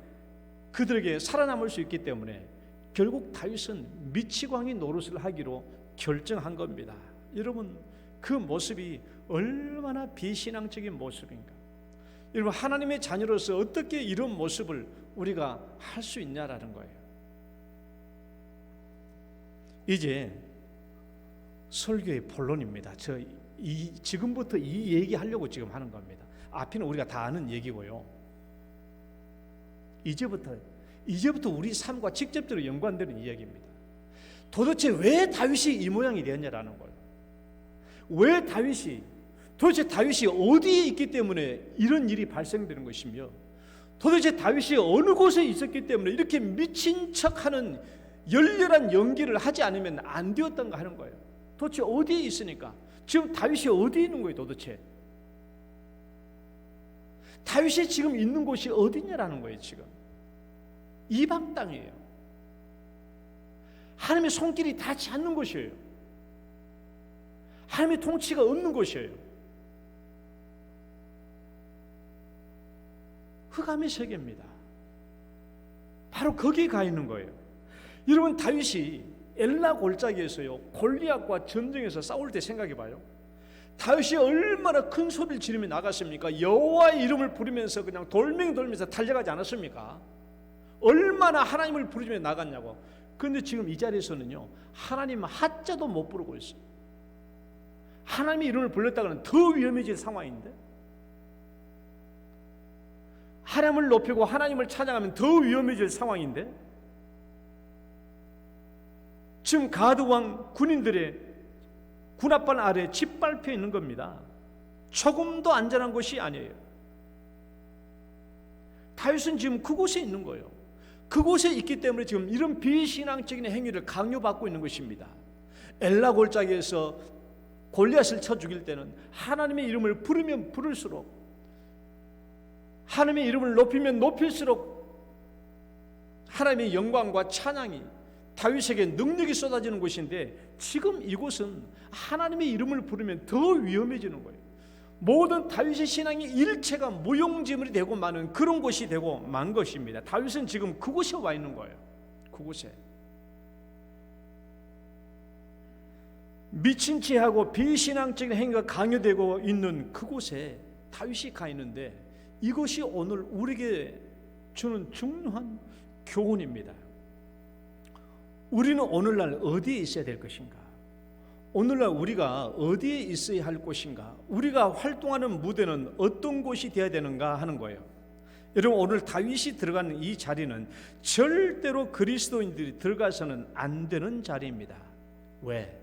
그들에게 살아남을 수 있기 때문에 결국 다윗은 미치광이 노릇을 하기로 결정한 겁니다. 여러분, 그 모습이 얼마나 비신앙적인 모습인가. 여러분, 하나님의 자녀로서 어떻게 이런 모습을 우리가 할 수 있냐라는 거예요. 이제 설교의 본론입니다. 지금부터 이 얘기하려고 지금 하는 겁니다. 앞에는 우리가 다 아는 얘기고요. 이제부터 우리 삶과 직접적으로 연관되는 이야기입니다. 도대체 왜 다윗이 이 모양이 되었냐라는 거예요. 도대체 다윗이 어디에 있기 때문에 이런 일이 발생되는 것이며, 도대체 다윗이 어느 곳에 있었기 때문에 이렇게 미친 척하는 열렬한 연기를 하지 않으면 안 되었던가 하는 거예요. 도대체 어디에 있으니까? 지금 다윗이 어디에 있는 거예요? 도대체 다윗이 지금 있는 곳이 어디냐라는 거예요. 지금 이방 땅이에요. 하나님의 손길이 닿지 않는 곳이에요. 하나님의 통치가 없는 곳이에요. 흑암의 세계입니다. 바로 거기에 가 있는 거예요. 여러분, 다윗이 엘라 골짜기에서요 골리앗과 전쟁에서 싸울 때 생각해봐요. 다윗이 얼마나 큰 소리를 지르며 나갔습니까? 여호와의 이름을 부르면서 그냥 돌면서 달려가지 않았습니까? 얼마나 하나님을 부르며 나갔냐고. 그런데 지금 이 자리에서는요 하나님 하자도 못 부르고 있어요. 하나님의 이름을 불렀다가는 더 위험해질 상황인데, 하나님을 높이고 하나님을 찬양하면 더 위험해질 상황인데, 지금 가드왕 군인들의 군합반 아래 짓밟혀 있는 겁니다. 조금도 안전한 곳이 아니에요. 다윗은 지금 그곳에 있는 거예요. 그곳에 있기 때문에 지금 이런 비신앙적인 행위를 강요받고 있는 것입니다. 엘라 골짜기에서 골리앗을 쳐 죽일 때는 하나님의 이름을 부르면 부를수록, 하나님의 이름을 높이면 높일수록 하나님의 영광과 찬양이, 다윗에게 능력이 쏟아지는 곳인데, 지금 이곳은 하나님의 이름을 부르면 더 위험해지는 거예요. 모든 다윗의 신앙이 일체가 무용지물이 되고 마는 그런 곳이 되고 만 것입니다. 다윗은 지금 그곳에 와 있는 거예요. 그곳에 미친 체하고 비신앙적인 행위가 강요되고 있는 그곳에 다윗이 가 있는데, 이것이 오늘 우리에게 주는 중요한 교훈입니다. 우리는 오늘날 어디에 있어야 될 것인가? 오늘날 우리가 어디에 있어야 할 것인가? 우리가 활동하는 무대는 어떤 곳이 되어야 되는가 하는 거예요. 여러분, 오늘 다윗이 들어가는 이 자리는 절대로 그리스도인들이 들어가서는 안 되는 자리입니다. 왜?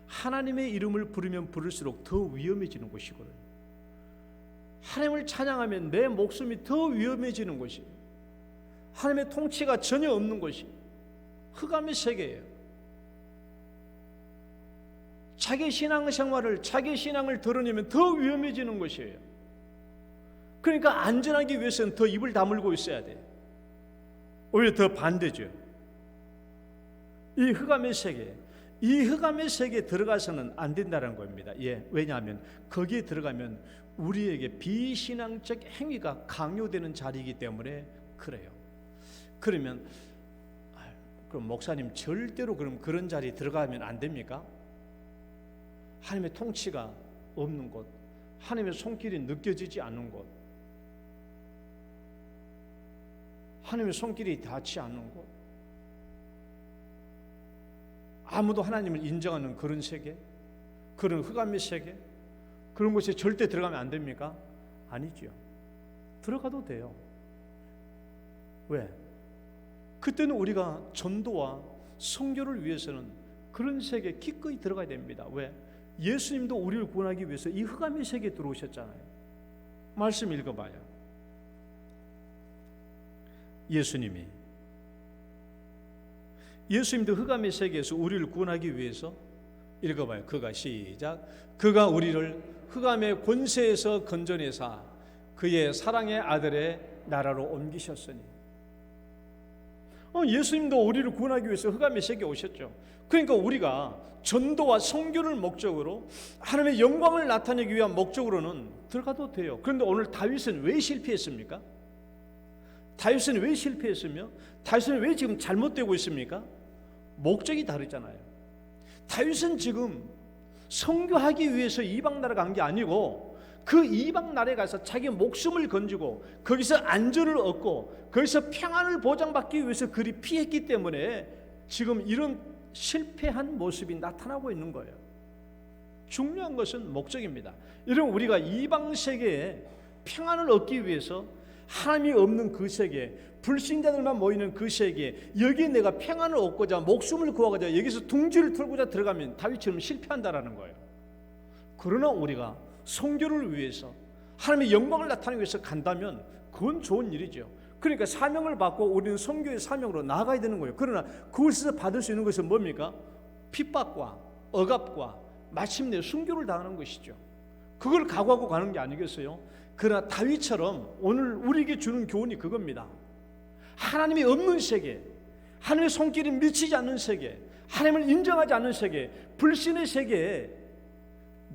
하나님의 이름을 부르면 부를수록 더 위험해지는 곳이거든요. 하나님을 찬양하면 내 목숨이 더 위험해지는 곳이에요. 하나님의 통치가 전혀 없는 곳이 흑암의 세계예요. 자기 신앙생활을, 자기 신앙을 드러내면 더 위험해지는 것이에요. 그러니까 안전하기 위해서는 더 입을 다물고 있어야 돼요. 오히려 더 반대죠. 이 흑암의 세계에 들어가서는 안 된다는 겁니다. 예, 왜냐하면 거기에 들어가면 우리에게 비신앙적 행위가 강요되는 자리이기 때문에 그래요. 그러면 그럼 목사님, 절대로 그럼 그런 자리에 들어가면 안 됩니까? 하나님의 통치가 없는 곳, 하나님의 손길이 느껴지지 않는 곳, 하나님의 손길이 닿지 않는 곳, 아무도 하나님을 인정하는 그런 세계, 그런 흑암의 세계, 그런 곳에 절대 들어가면 안 됩니까? 아니죠. 들어가도 돼요. 왜? 그때는 우리가 전도와 선교를 위해서는 그런 세계에 기꺼이 들어가야 됩니다. 왜? 예수님도 우리를 구원하기 위해서 이 흑암의 세계에 들어오셨잖아요. 말씀 읽어봐요. 예수님도 흑암의 세계에서 우리를 구원하기 위해서, 읽어봐요. 그가, 시작. 그가 우리를 흑암의 권세에서 건져내사 그의 사랑의 아들의 나라로 옮기셨으니. 예수님도 우리를 구원하기 위해서 흑암의 세계에 오셨죠. 그러니까 우리가 전도와 선교를 목적으로 하나님의 영광을 나타내기 위한 목적으로는 들어가도 돼요. 그런데 오늘 다윗은 왜 실패했습니까? 다윗은 왜 실패했으며 다윗은 왜 지금 잘못되고 있습니까? 목적이 다르잖아요. 다윗은 지금 선교하기 위해서 이방 나라 간 게 아니고 그 이방 나라에 가서 자기 목숨을 건지고 거기서 안전을 얻고 거기서 평안을 보장받기 위해서 그리 피했기 때문에 지금 이런 실패한 모습이 나타나고 있는 거예요. 중요한 것은 목적입니다. 여러분, 우리가 이방 세계에 평안을 얻기 위해서 하나님이 없는 그 세계, 불신자들만 모이는 그 세계, 여기에 내가 평안을 얻고자 목숨을 구하고자 여기서 둥지를 털고자 들어가면 다윗처럼 실패한다라는 거예요. 그러나 우리가 선교를 위해서 하나님의 영광을 나타내기 위해서 간다면 그건 좋은 일이죠. 그러니까 사명을 받고 우리는 선교의 사명으로 나아가야 되는 거예요. 그러나 그곳에서 받을 수 있는 것은 뭡니까? 핍박과 억압과 마침내 순교를 당하는 것이죠. 그걸 각오하고 가는 게 아니겠어요? 그러나 다윗처럼 오늘 우리에게 주는 교훈이 그겁니다. 하나님이 없는 세계, 하나님의 손길이 미치지 않는 세계, 하나님을 인정하지 않는 세계, 불신의 세계에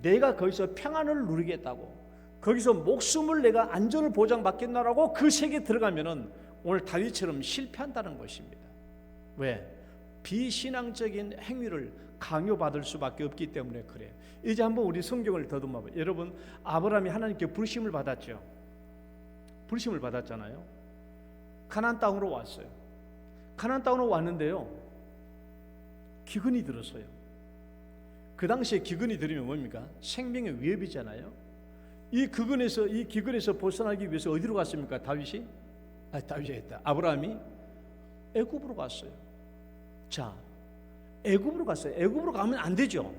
내가 거기서 평안을 누리겠다고, 거기서 목숨을 내가 안전을 보장받겠나라고 그 세계에 들어가면은 오늘 다윗처럼 실패한다는 것입니다. 왜? 비신앙적인 행위를 강요받을 수밖에 없기 때문에 그래요. 이제 한번 우리 성경을 더듬어 봐요. 여러분, 아브라함이 하나님께 부르심을 받았죠. 부르심을 받았잖아요. 가나안 땅으로 왔어요. 가나안 땅으로 왔는데요, 기근이 들었어요. 그 당시에 기근이 들으면 뭡니까? 생명의 위협이잖아요. 이 기근에서 벗어나기 위해서 어디로 갔습니까? 아브라함이 애굽으로 갔어요. 자, 애굽으로 갔어요. 애굽으로 가면 안 되죠.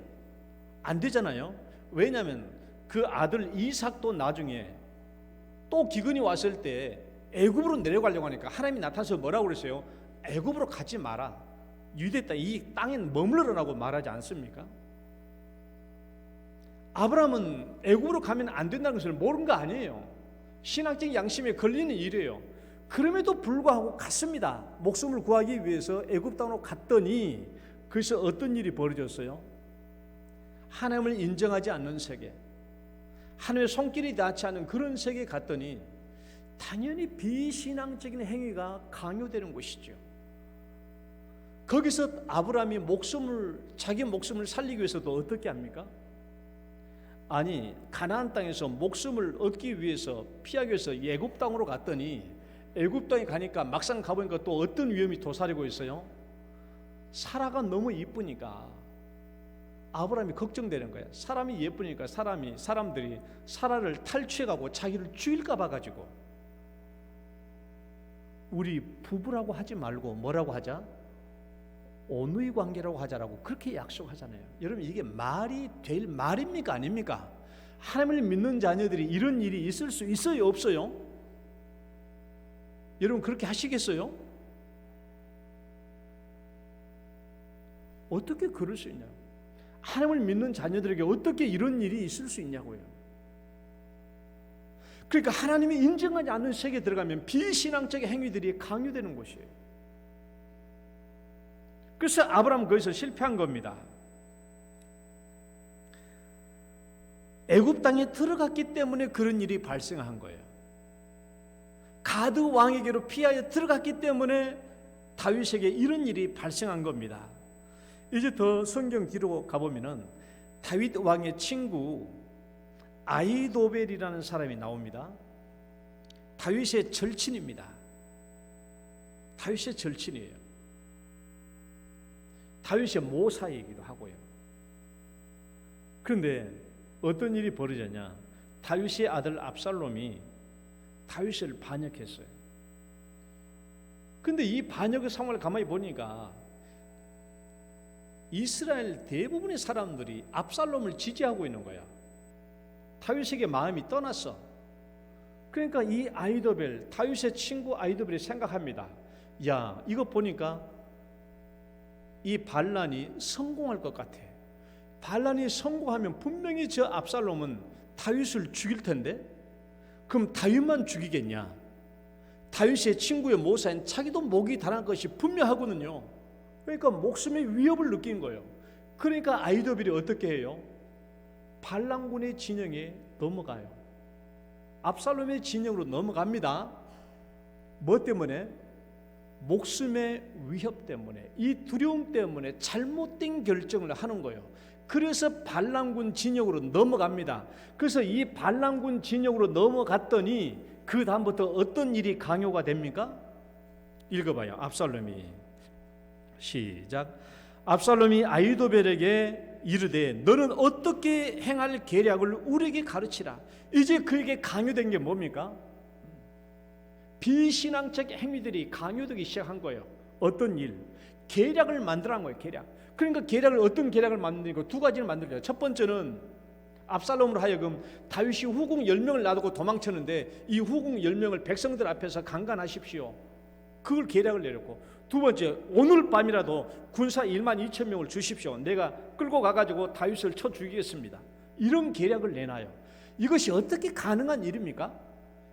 안 되잖아요. 왜냐하면 그 아들 이삭도 나중에 또 기근이 왔을 때 애굽으로 내려가려고 하니까 하나님이 나타나서 뭐라고 그랬어요? 애굽으로 가지 마라. 유대 땅, 이 땅엔 머물러라고 말하지 않습니까? 아브라함은 애굽으로 가면 안 된다는 것을 모른 거 아니에요. 신학적 양심에 걸리는 일이에요. 그럼에도 불구하고 갔습니다. 목숨을 구하기 위해서 애굽 땅으로 갔더니 그래서 어떤 일이 벌어졌어요? 하나님을 인정하지 않는 세계, 하나님의 손길이 닿지 않은 그런 세계에 갔더니 당연히 비신앙적인 행위가 강요되는 것이죠. 거기서 아브라함이 자기 목숨을 살리기 위해서도 어떻게 합니까? 아니, 가나안 땅에서 목숨을 얻기 위해서, 피하기 위해서 애굽 땅으로 갔더니 애굽 땅에 가니까 막상 가보니까 또 어떤 위험이 도사리고 있어요? 사라가 너무 이쁘니까 아브라함이 걱정되는 거예요. 사람이 예쁘니까 사람들이 사라를 탈취해가고 자기를 죽일까 봐 가지고. 우리 부부라고 하지 말고 뭐라고 하자? 온누이 관계라고 하자라고 그렇게 약속하잖아요. 여러분, 이게 말이 될 말입니까 아닙니까? 하나님을 믿는 자녀들이 이런 일이 있을 수 있어요 없어요? 여러분, 그렇게 하시겠어요? 어떻게 그럴 수 있냐고. 하나님을 믿는 자녀들에게 어떻게 이런 일이 있을 수 있냐고요. 그러니까 하나님이 인정하지 않는 세계에 들어가면 비신앙적인 행위들이 강요되는 곳이에요. 그래서 아브라함은 거기서 실패한 겁니다. 애굽 땅에 들어갔기 때문에 그런 일이 발생한 거예요. 가드 왕에게로 피하여 들어갔기 때문에 다윗에게 이런 일이 발생한 겁니다. 이제 더 성경 뒤로 가보면은 다윗 왕의 친구 아히도벨이라는 사람이 나옵니다. 다윗의 절친입니다. 다윗의 절친이에요. 다윗의 모사이기도 하고요. 그런데 어떤 일이 벌어졌냐? 다윗의 아들 압살롬이 다윗을 반역했어요. 그런데 이 반역의 상황을 가만히 보니까 이스라엘 대부분의 사람들이 압살롬을 지지하고 있는 거야. 다윗에게 마음이 떠났어. 그러니까 이 아히도벨, 다윗의 친구 아히도벨이 생각합니다. 야, 이거 보니까 이 반란이 성공할 것 같아. 반란이 성공하면 분명히 저 압살롬은 다윗을 죽일 텐데, 그럼 다윗만 죽이겠냐? 다윗의 친구의 모사인 자기도 목이 달한 것이 분명하거든요. 그러니까 목숨의 위협을 느낀 거예요. 그러니까 아히도벨이 어떻게 해요? 반란군의 진영에 넘어가요. 압살롬의 진영으로 넘어갑니다. 뭐 때문에? 목숨의 위협 때문에, 이 두려움 때문에 잘못된 결정을 하는 거예요. 그래서 반란군 진영으로 넘어갑니다. 그래서 이 반란군 진영으로 넘어갔더니 그 다음부터 어떤 일이 강요가 됩니까? 읽어봐요. 압살롬이 시작. 압살롬이 아히도벨에게 이르되 너는 어떻게 행할 계략을 우리에게 가르치라. 이제 그에게 강요된 게 뭡니까? 비신앙적 행위들이 강요되기 시작한 거예요. 어떤 일? 계략을 만들어간 거예요. 계략. 그러니까 계략을, 어떤 계략을 만드니까 두 가지를 만들어요. 첫 번째는 압살롬으로 하여금 다윗이 후궁 10명을 놔두고 도망쳤는데 이 후궁 10명을 백성들 앞에서 강간하십시오. 그걸 계략을 내렸고, 두 번째, 오늘 밤이라도 군사 1만 2천 명을 주십시오. 내가 끌고 가가지고 다윗을 쳐 죽이겠습니다. 이런 계략을 내놔요. 이것이 어떻게 가능한 일입니까?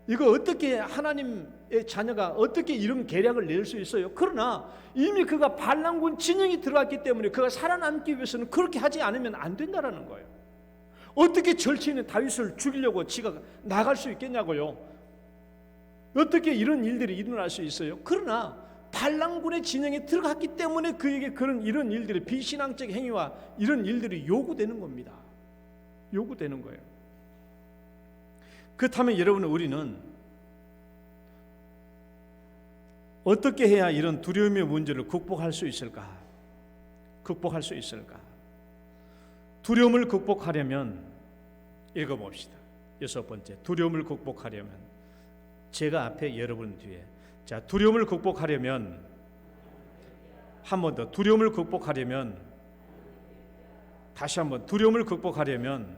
이거 어떻게 하나님의 자녀가 어떻게 이런 계략을 낼 수 있어요? 그러나 이미 그가 반란군 진영이 들어왔기 때문에 그가 살아남기 위해서는 그렇게 하지 않으면 안 된다라는 거예요. 어떻게 절친인 다윗을 죽이려고 지가 나갈 수 있겠냐고요. 어떻게 이런 일들이 일어날 수 있어요? 그러나 반란군의 진영에 들어갔기 때문에 그에게 이런 일들이, 비신앙적 행위와 이런 일들이 요구되는 겁니다. 요구되는 거예요. 그렇다면 여러분, 우리는 어떻게 해야 이런 두려움의 문제를 극복할 수 있을까? 극복할 수 있을까? 두려움을 극복하려면 읽어봅시다. 6번째, 두려움을 극복하려면, 제가 앞에 여러분 뒤에, 자, 두려움을 극복하려면, 한 번 더, 두려움을 극복하려면, 다시 한번, 두려움을 극복하려면,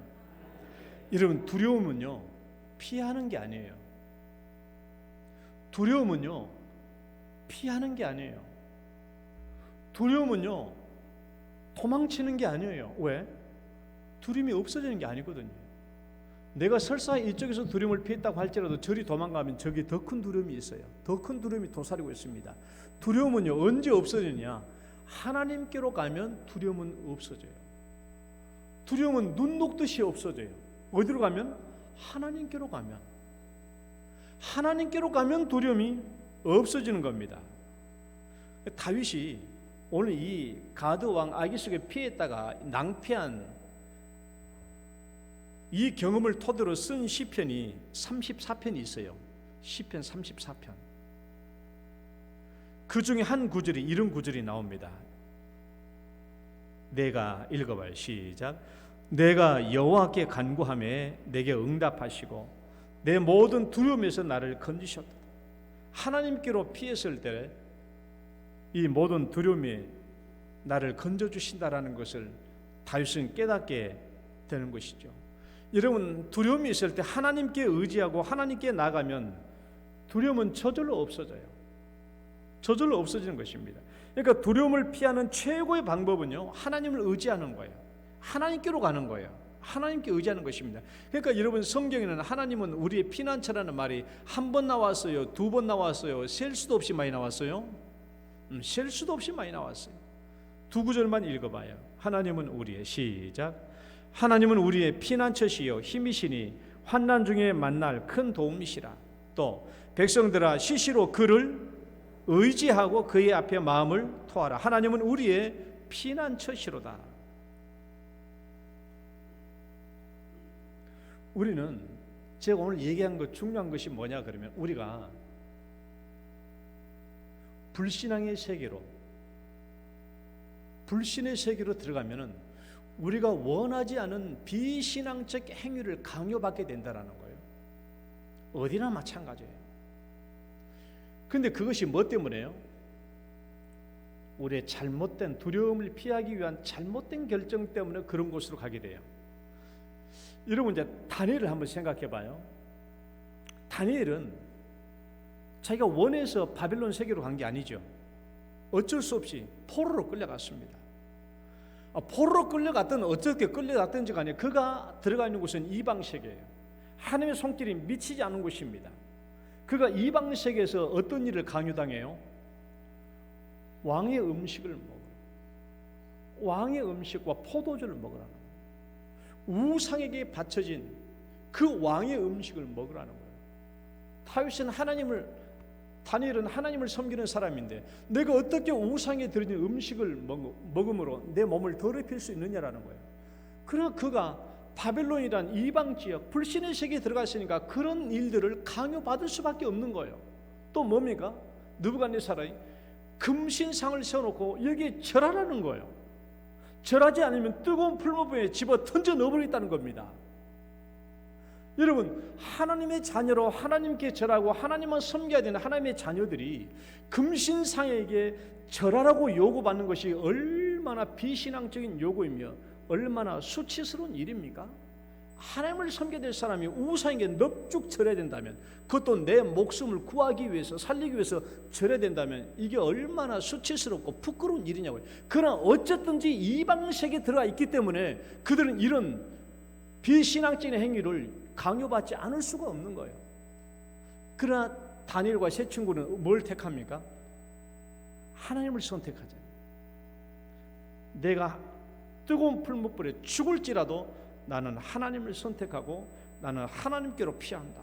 여러분, 두려움은요 피하는 게 아니에요. 두려움은요 피하는 게 아니에요. 두려움은요 도망치는 게 아니에요. 왜? 두려움이 없어지는 게 아니거든요. 내가 설사 이쪽에서 두려움을 피했다고 할지라도 저리 도망가면 저기 더 큰 두려움이 있어요. 더 큰 두려움이 도사리고 있습니다. 두려움은요 언제 없어지느냐? 하나님께로 가면 두려움은 없어져요. 두려움은 눈 녹듯이 없어져요. 어디로 가면? 하나님께로 가면. 하나님께로 가면 두려움이 없어지는 겁니다. 다윗이 오늘 이 가드 왕 아기스에게 피했다가 낭패한 이 경험을 토대로 쓴 시편이 34편이 있어요. 시편 34편. 그 중에 한 구절이 이런 구절이 나옵니다. 내가 읽어봐요. 시작. 내가 여호와께 간구하매 내게 응답하시고 내 모든 두려움에서 나를 건지셨다. 하나님께로 피했을 때 이 모든 두려움이 나를 건져주신다라는 것을 다윗은 깨닫게 되는 것이죠. 여러분, 두려움이 있을 때 하나님께 의지하고 하나님께 나가면 두려움은 저절로 없어져요. 저절로 없어지는 것입니다. 그러니까 두려움을 피하는 최고의 방법은요, 하나님을 의지하는 거예요. 하나님께로 가는 거예요. 하나님께 의지하는 것입니다. 그러니까 여러분, 성경에는 하나님은 우리의 피난처라는 말이 한 번 나왔어요, 두 번 나왔어요, 셀 수도 없이 많이 나왔어요. 셀 수도 없이 많이 나왔어요. 두 구절만 읽어봐요. 하나님은 우리의, 시작, 하나님은 우리의 피난처시요 힘이시니 환난 중에 만날 큰 도움이시라. 또 백성들아 시시로 그를 의지하고 그의 앞에 마음을 토하라. 하나님은 우리의 피난처시로다. 우리는, 제가 오늘 얘기한 것 중요한 것이 뭐냐 그러면, 우리가 불신앙의 세계로, 불신의 세계로 들어가면은 우리가 원하지 않은 비신앙적 행위를 강요받게 된다라는 거예요. 어디나 마찬가지예요. 근데 그것이 뭐 때문에요? 우리의 잘못된, 두려움을 피하기 위한 잘못된 결정 때문에 그런 곳으로 가게 돼요. 여러분, 이제 다니엘을 한번 생각해 봐요. 다니엘은 자기가 원해서 바빌론 세계로 간 게 아니죠. 어쩔 수 없이 포로로 끌려갔습니다. 포로로 끌려갔든 어떻게 끌려갔든지 간에 그가 들어가 있는 곳은 이방 세계예요. 하나님의 손길이 미치지 않은 곳입니다. 그가 이방 세계에서 어떤 일을 강요당해요? 왕의 음식을 먹으라. 왕의 음식과 포도주를 먹으라는 거예요. 우상에게 바쳐진 그 왕의 음식을 먹으라는 거예요. 다니엘은 하나님을 섬기는 사람인데 내가 어떻게 우상에 들어진 음식을 먹음으로 내 몸을 더럽힐 수 있느냐라는 거예요. 그러나 그가 바벨론이란 이방 지역, 불신의 세계에 들어갔으니까 그런 일들을 강요받을 수밖에 없는 거예요. 또 뭡니까? 느부갓네살이 금신상을 세워놓고 여기에 절하라는 거예요. 절하지 않으면 뜨거운 풀무불에 집어 던져 넣어버리겠다는 겁니다. 여러분, 하나님의 자녀로 하나님께 절하고 하나님만 섬겨야 되는 하나님의 자녀들이 금신상에게 절하라고 요구받는 것이 얼마나 비신앙적인 요구이며 얼마나 수치스러운 일입니까? 하나님을 섬겨야 될 사람이 우상에게 넙죽 절해야 된다면, 그것도 내 목숨을 구하기 위해서, 살리기 위해서 절해야 된다면 이게 얼마나 수치스럽고 부끄러운 일이냐고요. 그러나 어쨌든지 이방 세계에 들어가 있기 때문에 그들은 이런 비신앙적인 행위를 강요받지 않을 수가 없는 거예요. 그러나 다니엘과 세 친구는 뭘 택합니까? 하나님을 선택하잖아요. 내가 뜨거운 풀무불에 죽을지라도 나는 하나님을 선택하고 나는 하나님께로 피한다.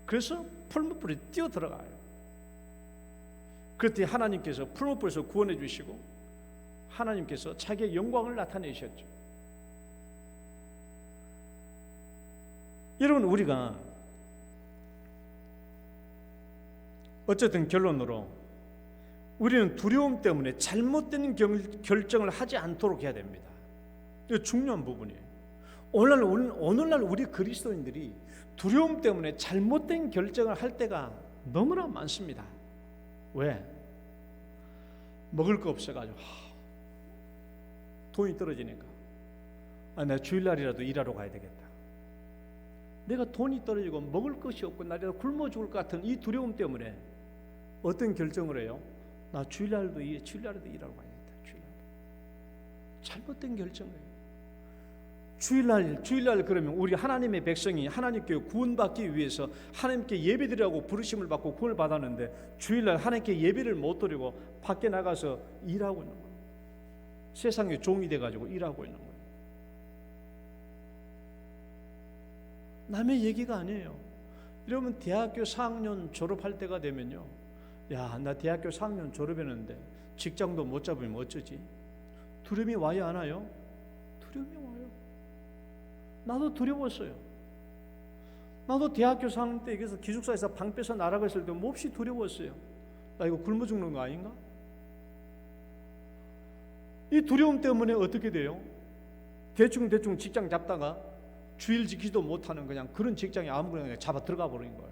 그래서 풀무불에 뛰어 들어가요. 그랬더니 하나님께서 풀무불에서 구원해 주시고 하나님께서 자기의 영광을 나타내셨죠. 여러분, 우리가 어쨌든 결론으로 우리는 두려움 때문에 잘못된 결정을 하지 않도록 해야 됩니다. 이거 중요한 부분이에요. 오늘날 우리 그리스도인들이 두려움 때문에 잘못된 결정을 할 때가 너무나 많습니다. 왜? 먹을 거 없어가지고 돈이 떨어지니까 내가 주일날이라도 일하러 가야 되겠다. 내가 돈이 떨어지고 먹을 것이 없고 나라도 굶어 죽을 것 같은 이 두려움 때문에 어떤 결정을 해요? 나 주일날도 일하러 가야겠다. 주일날. 잘못된 결정이에요. 주일날 그러면 우리 하나님의 백성이 하나님께 구원받기 위해서 하나님께 예배드리라고 부르심을 받고 구원을 받았는데 주일날 하나님께 예배를 못 드리고 밖에 나가서 일하고 있는 거예요. 세상에 종이 돼가지고 일하고 있는 거예요. 남의 얘기가 아니에요. 여러분, 대학교 4학년 졸업할 때가 되면요, 야, 나 대학교 4학년 졸업했는데 직장도 못 잡으면 어쩌지? 두려움이 와요, 안 와요? 두려움이 와요. 나도 두려웠어요. 나도 대학교 4학년 때 여기서 기숙사에서 방 빼서 날아갔을 때 몹시 두려웠어요. 나 이거 굶어 죽는 거 아닌가? 이 두려움 때문에 어떻게 돼요? 대충 직장 잡다가 주일 지키지도 못하는 그냥 그런 직장에 아무거나 그냥 잡아 들어가 버린 거예요.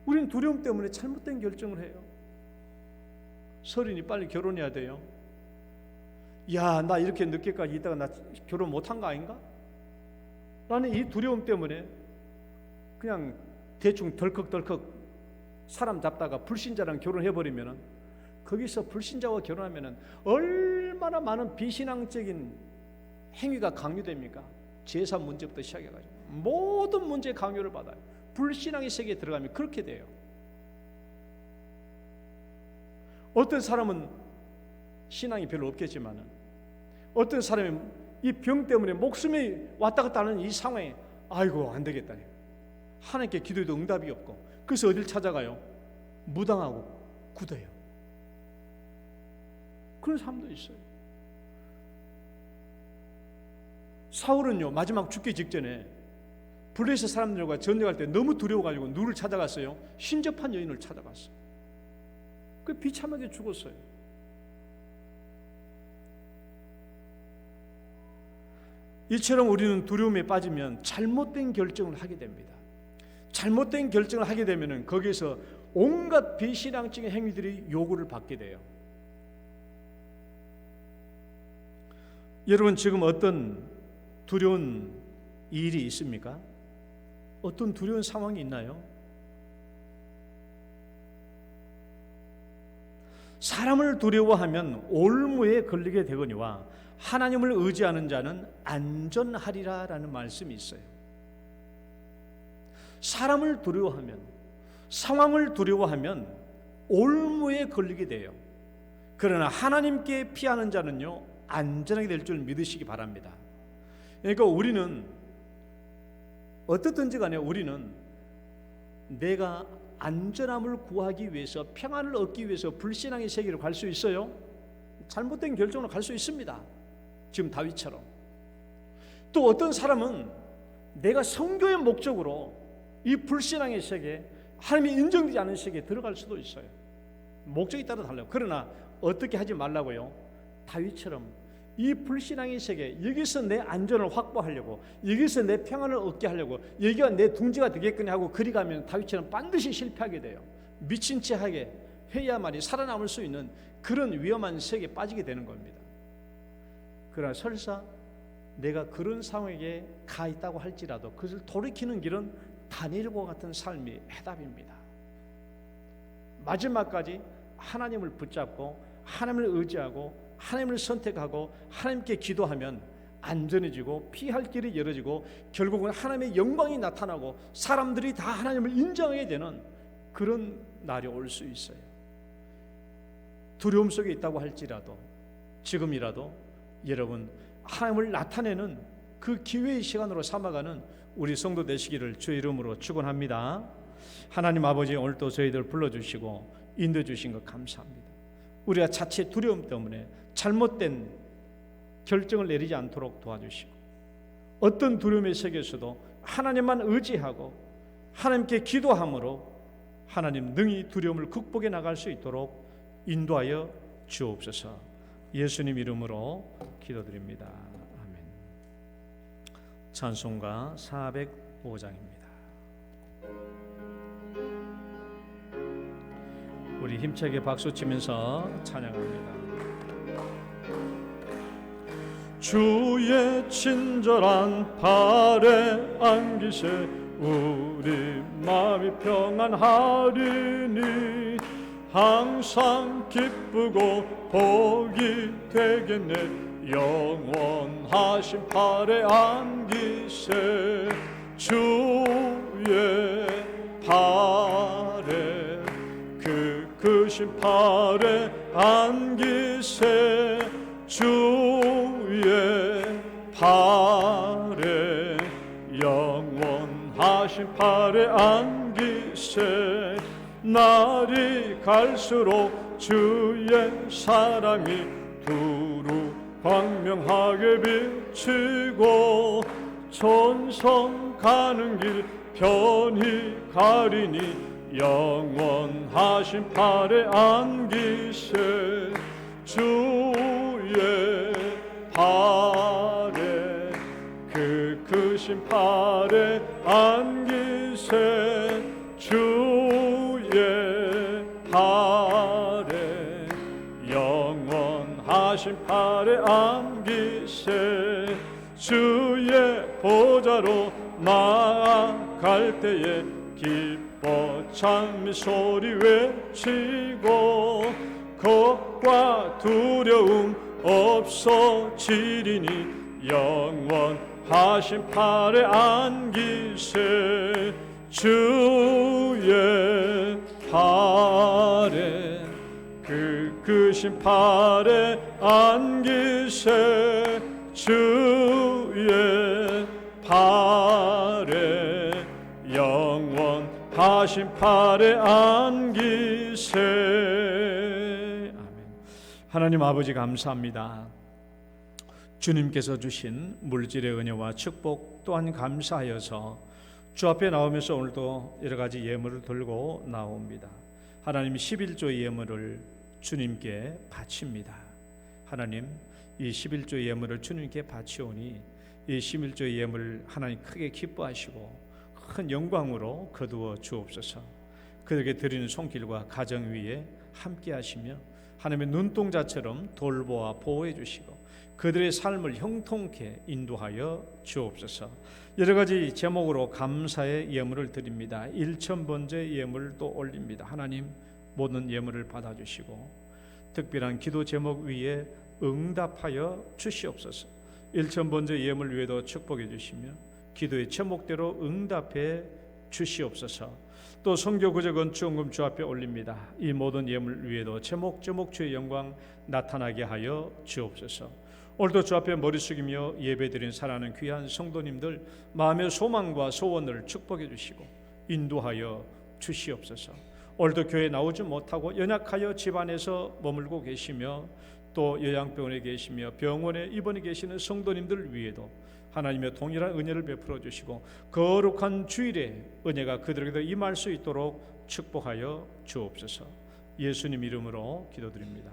우리는 두려움 때문에 잘못된 결정을 해요. 서른이 빨리 결혼해야 돼요. 야, 나 이렇게 늦게까지 있다가 나 결혼 못한 거 아닌가? 나는 이 두려움 때문에 그냥 대충 덜컥덜컥 사람 잡다가 불신자랑 결혼해버리면, 거기서 불신자와 결혼하면 얼마나 많은 비신앙적인 행위가 강요됩니까? 제사 문제부터 시작해가지고 모든 문제 강요를 받아요. 불신앙의 세계에 들어가면 그렇게 돼요. 어떤 사람은 신앙이 별로 없겠지만 어떤 사람이 이 병 때문에 목숨이 왔다 갔다 하는 이 상황에 아이고 안 되겠다, 하나님께 기도해도 응답이 없고, 그래서 어딜 찾아가요? 무당하고 굳어요. 그런 사람도 있어요. 사울은요, 마지막 죽기 직전에 블레셋 사람들과 전쟁할 때 너무 두려워가지고 누구를 찾아갔어요? 신접한 여인을 찾아갔어요. 그 비참하게 죽었어요. 이처럼 우리는 두려움에 빠지면 잘못된 결정을 하게 됩니다. 잘못된 결정을 하게 되면 거기에서 온갖 비신앙적인 행위들이 요구를 받게 돼요. 여러분, 지금 어떤 두려운 일이 있습니까? 어떤 두려운 상황이 있나요? 사람을 두려워하면 올무에 걸리게 되거니와 하나님을 의지하는 자는 안전하리라 라는 말씀이 있어요. 사람을 두려워하면, 상황을 두려워하면 올무에 걸리게 돼요. 그러나 하나님께 피하는 자는요, 안전하게 될 줄 믿으시기 바랍니다. 그러니까 우리는 어떻든지 간에 우리는 내가 안전함을 구하기 위해서, 평안을 얻기 위해서 불신앙의 세계로 갈 수 있어요. 잘못된 결정으로 갈 수 있습니다. 지금 다윗처럼. 또 어떤 사람은 내가 성교의 목적으로 이 불신앙의 세계, 하나님이 인정되지 않은 세계에 들어갈 수도 있어요. 목적에 따라 달라요. 그러나 어떻게 하지 말라고요? 다윗처럼 이 불신앙의 세계, 여기서 내 안전을 확보하려고, 여기서 내 평안을 얻게 하려고, 여기가 내 둥지가 되겠거니 하고 그리 가면 다윗처럼 반드시 실패하게 돼요. 미친 채 하게 해야만이 살아남을 수 있는 그런 위험한 세계에 빠지게 되는 겁니다. 그러나 설사 내가 그런 상황에 가 있다고 할지라도 그것을 돌이키는 길은 다니엘과 같은 삶이 해답입니다. 마지막까지 하나님을 붙잡고 하나님을 의지하고 하나님을 선택하고 하나님께 기도하면 안전해지고 피할 길이 열어지고 결국은 하나님의 영광이 나타나고 사람들이 다 하나님을 인정하게 되는 그런 날이 올 수 있어요. 두려움 속에 있다고 할지라도 지금이라도 여러분 하나님을 나타내는 그 기회의 시간으로 삼아가는 우리 성도 되시기를 주의 이름으로 축원합니다. 하나님 아버지, 오늘도 저희들 불러주시고 인도해 주신 것 감사합니다. 우리가 자체 두려움 때문에 잘못된 결정을 내리지 않도록 도와주시고, 어떤 두려움의 세계에서도 하나님만 의지하고 하나님께 기도함으로 하나님 능히 두려움을 극복해 나갈 수 있도록 인도하여 주옵소서. 예수님 이름으로 기도드립니다. 아멘. 찬송가 405장입니다. 우리 힘차게 박수치면서 찬양합니다. 주의 친절한 발에 안기세 우리 마음이 평안하리니 항상 기쁘고 복이 되겠네. 영원하신 발에 안기세 주의 발에 크신 발에 안기세 주의 발에 영원하신 발에 안기세 날이 갈수록 주의 사랑이 두루 광명하게 비치고 천성 가는 길 편히 가리니 영원하신 발에 안기세 주의 발에 크신 발에 안기세 주 하신 팔에 안기세 주의 보좌로 나아갈 때에 기뻐 찬미 소리 외치고 겁과 두려움 없어지리니 영원하신 팔에 안기세 주의 팔에 그 크신 팔에 안기세 주의 팔에 영원하신 팔에 안기세. 아멘. 하나님 아버지 감사합니다. 주님께서 주신 물질의 은혜와 축복 또한 감사하여서 주 앞에 나오면서 오늘도 여러 가지 예물을 들고 나옵니다. 하나님 11조 예물을 주님께 바칩니다. 하나님 이 11조 예물을 주님께 바치오니 이 11조 예물을 하나님 크게 기뻐하시고 큰 영광으로 거두어 주옵소서. 그들에게 드리는 손길과 가정 위에 함께 하시며 하나님의 눈동자처럼 돌보아 보호해 주시고 그들의 삶을 형통케 인도하여 주옵소서. 여러 가지 제목으로 감사의 예물을 드립니다. 1,000번째 예물도 올립니다. 하나님 모든 예물을 받아주시고 특별한 기도 제목 위에 응답하여 주시옵소서. 1,000번째 예물 위에도 축복해 주시며 기도의 제목대로 응답해 주시옵소서. 또 선교 구제 건축원금 주 앞에 올립니다. 이 모든 예물 위에도 제목 주의 영광 나타나게 하여 주옵소서. 오늘도 주 앞에 머리 숙이며 예배드린 사랑하는 귀한 성도님들 마음의 소망과 소원을 축복해 주시고 인도하여 주시옵소서. 오늘도 교회에 나오지 못하고 연약하여 집안에서 머물고 계시며 또 요양병원에 계시며 병원에 입원해 계시는 성도님들 위에도 하나님의 동일한 은혜를 베풀어 주시고 거룩한 주일에 은혜가 그들에게도 임할 수 있도록 축복하여 주옵소서. 예수님 이름으로 기도드립니다.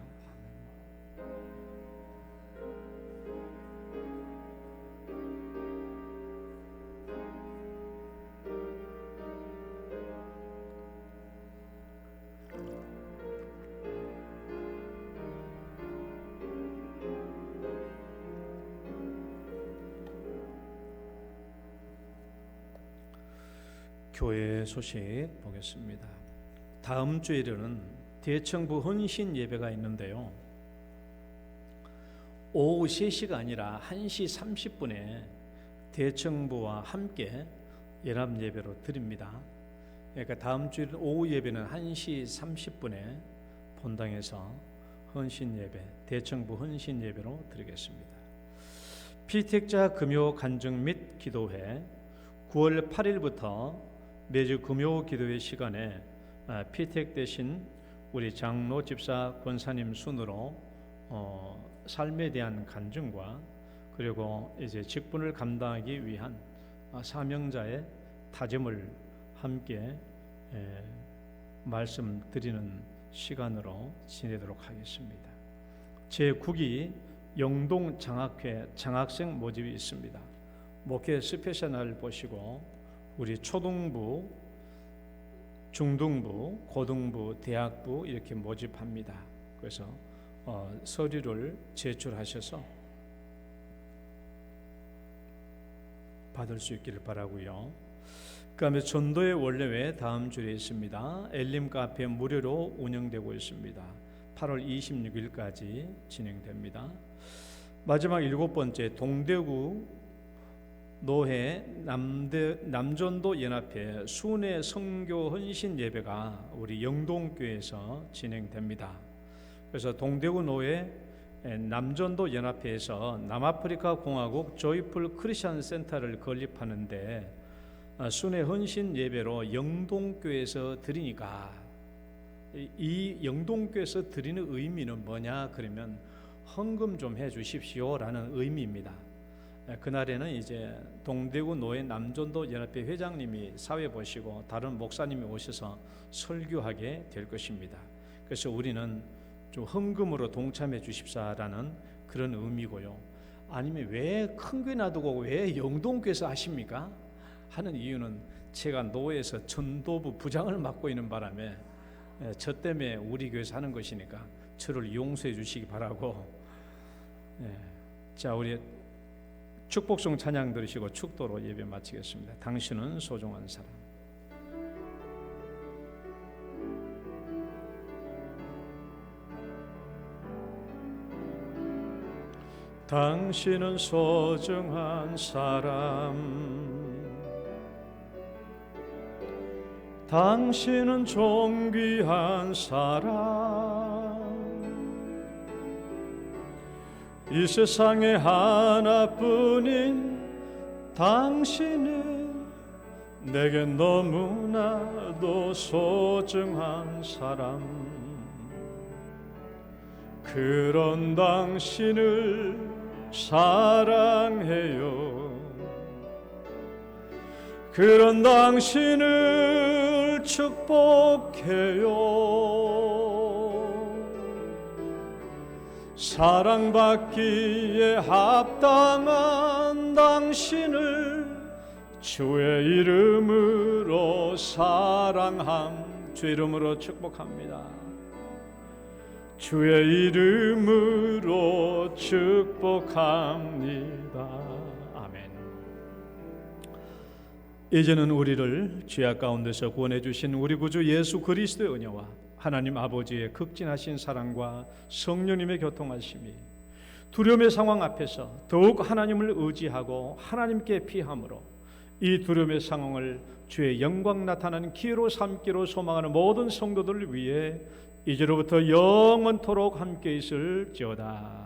교회 소식 보겠습니다. 다음 주일에는 대청부 헌신 예배가 있는데요. 오후 3시가 아니라 1시 30분에 대청부와 함께 연합 예배로 드립니다. 그러니까 다음 주일 오후 예배는 1시 30분에 본당에서 헌신 예배, 대청부 헌신 예배로 드리겠습니다. 피택자 금요 간증 및 기도회 9월 8일부터 매주 금요 기도회 시간에 피택 대신 우리 장로 집사 권사님 순으로 삶에 대한 간증과 그리고 이제 직분을 감당하기 위한 사명자의 다짐을 함께 말씀드리는 시간으로 지내도록 하겠습니다. 제9기 영동 장학회 장학생 모집이 있습니다. 목회 스페셜을 보시고 우리 초등부, 중등부, 고등부, 대학부 이렇게 모집합니다. 그래서 서류를 제출하셔서 받을 수 있기를 바라고요. 그다음에 전도의 원래회 다음 주에 있습니다. 엘림 카페 무료로 운영되고 있습니다. 8월 26일까지 진행됩니다. 마지막 7번째 동대구 노회 남전도 연합회 순회 선교 헌신 예배가 우리 영동교회에서 진행됩니다. 그래서 동대구 노회 남전도 연합회에서 남아프리카 공화국 조이풀 크리스천 센터를 건립하는데 순회 헌신 예배로 영동교회에서 드리니까 이 영동교회에서 드리는 의미는 뭐냐 그러면 헌금 좀 해 주십시오라는 의미입니다. 그날에는 이제 동대구 노회 남전도 연합회 회장님이 사회 보시고 다른 목사님이 오셔서 설교하게 될 것입니다. 그래서 우리는 좀 헌금으로 동참해 주십사라는 그런 의미고요. 아니면 왜 큰 교회 놔두고 왜 영동교회에서 하십니까? 하는 이유는 제가 노회에서 전도부 부장을 맡고 있는 바람에 저 때문에 우리 교회에서 하는 것이니까 저를 용서해 주시기 바라고 자, 우리 축복송 찬양 들으시고 축도로 예배 마치겠습니다. 당신은 소중한 사람. 당신은 소중한 사람, 당신은 존귀한 사람, 이 세상에 하나뿐인 당신은 내게 너무나도 소중한 사람. 그런 당신을 사랑해요. 그런 당신을 축복해요. 사랑받기에 합당한 당신을 주의 이름으로 사랑함, 주의 이름으로 축복합니다. 주의 이름으로 축복합니다. 아멘. 이제는 우리를 죄악 가운데서 구원해 주신 우리 구주 예수 그리스도의 은혜와 하나님 아버지의 극진하신 사랑과 성령님의 교통하심이 두려움의 상황 앞에서 더욱 하나님을 의지하고 하나님께 피함으로 이 두려움의 상황을 주의 영광 나타나는 기회로 삼기로 소망하는 모든 성도들을 위해 이제로부터 영원토록 함께 있을지어다.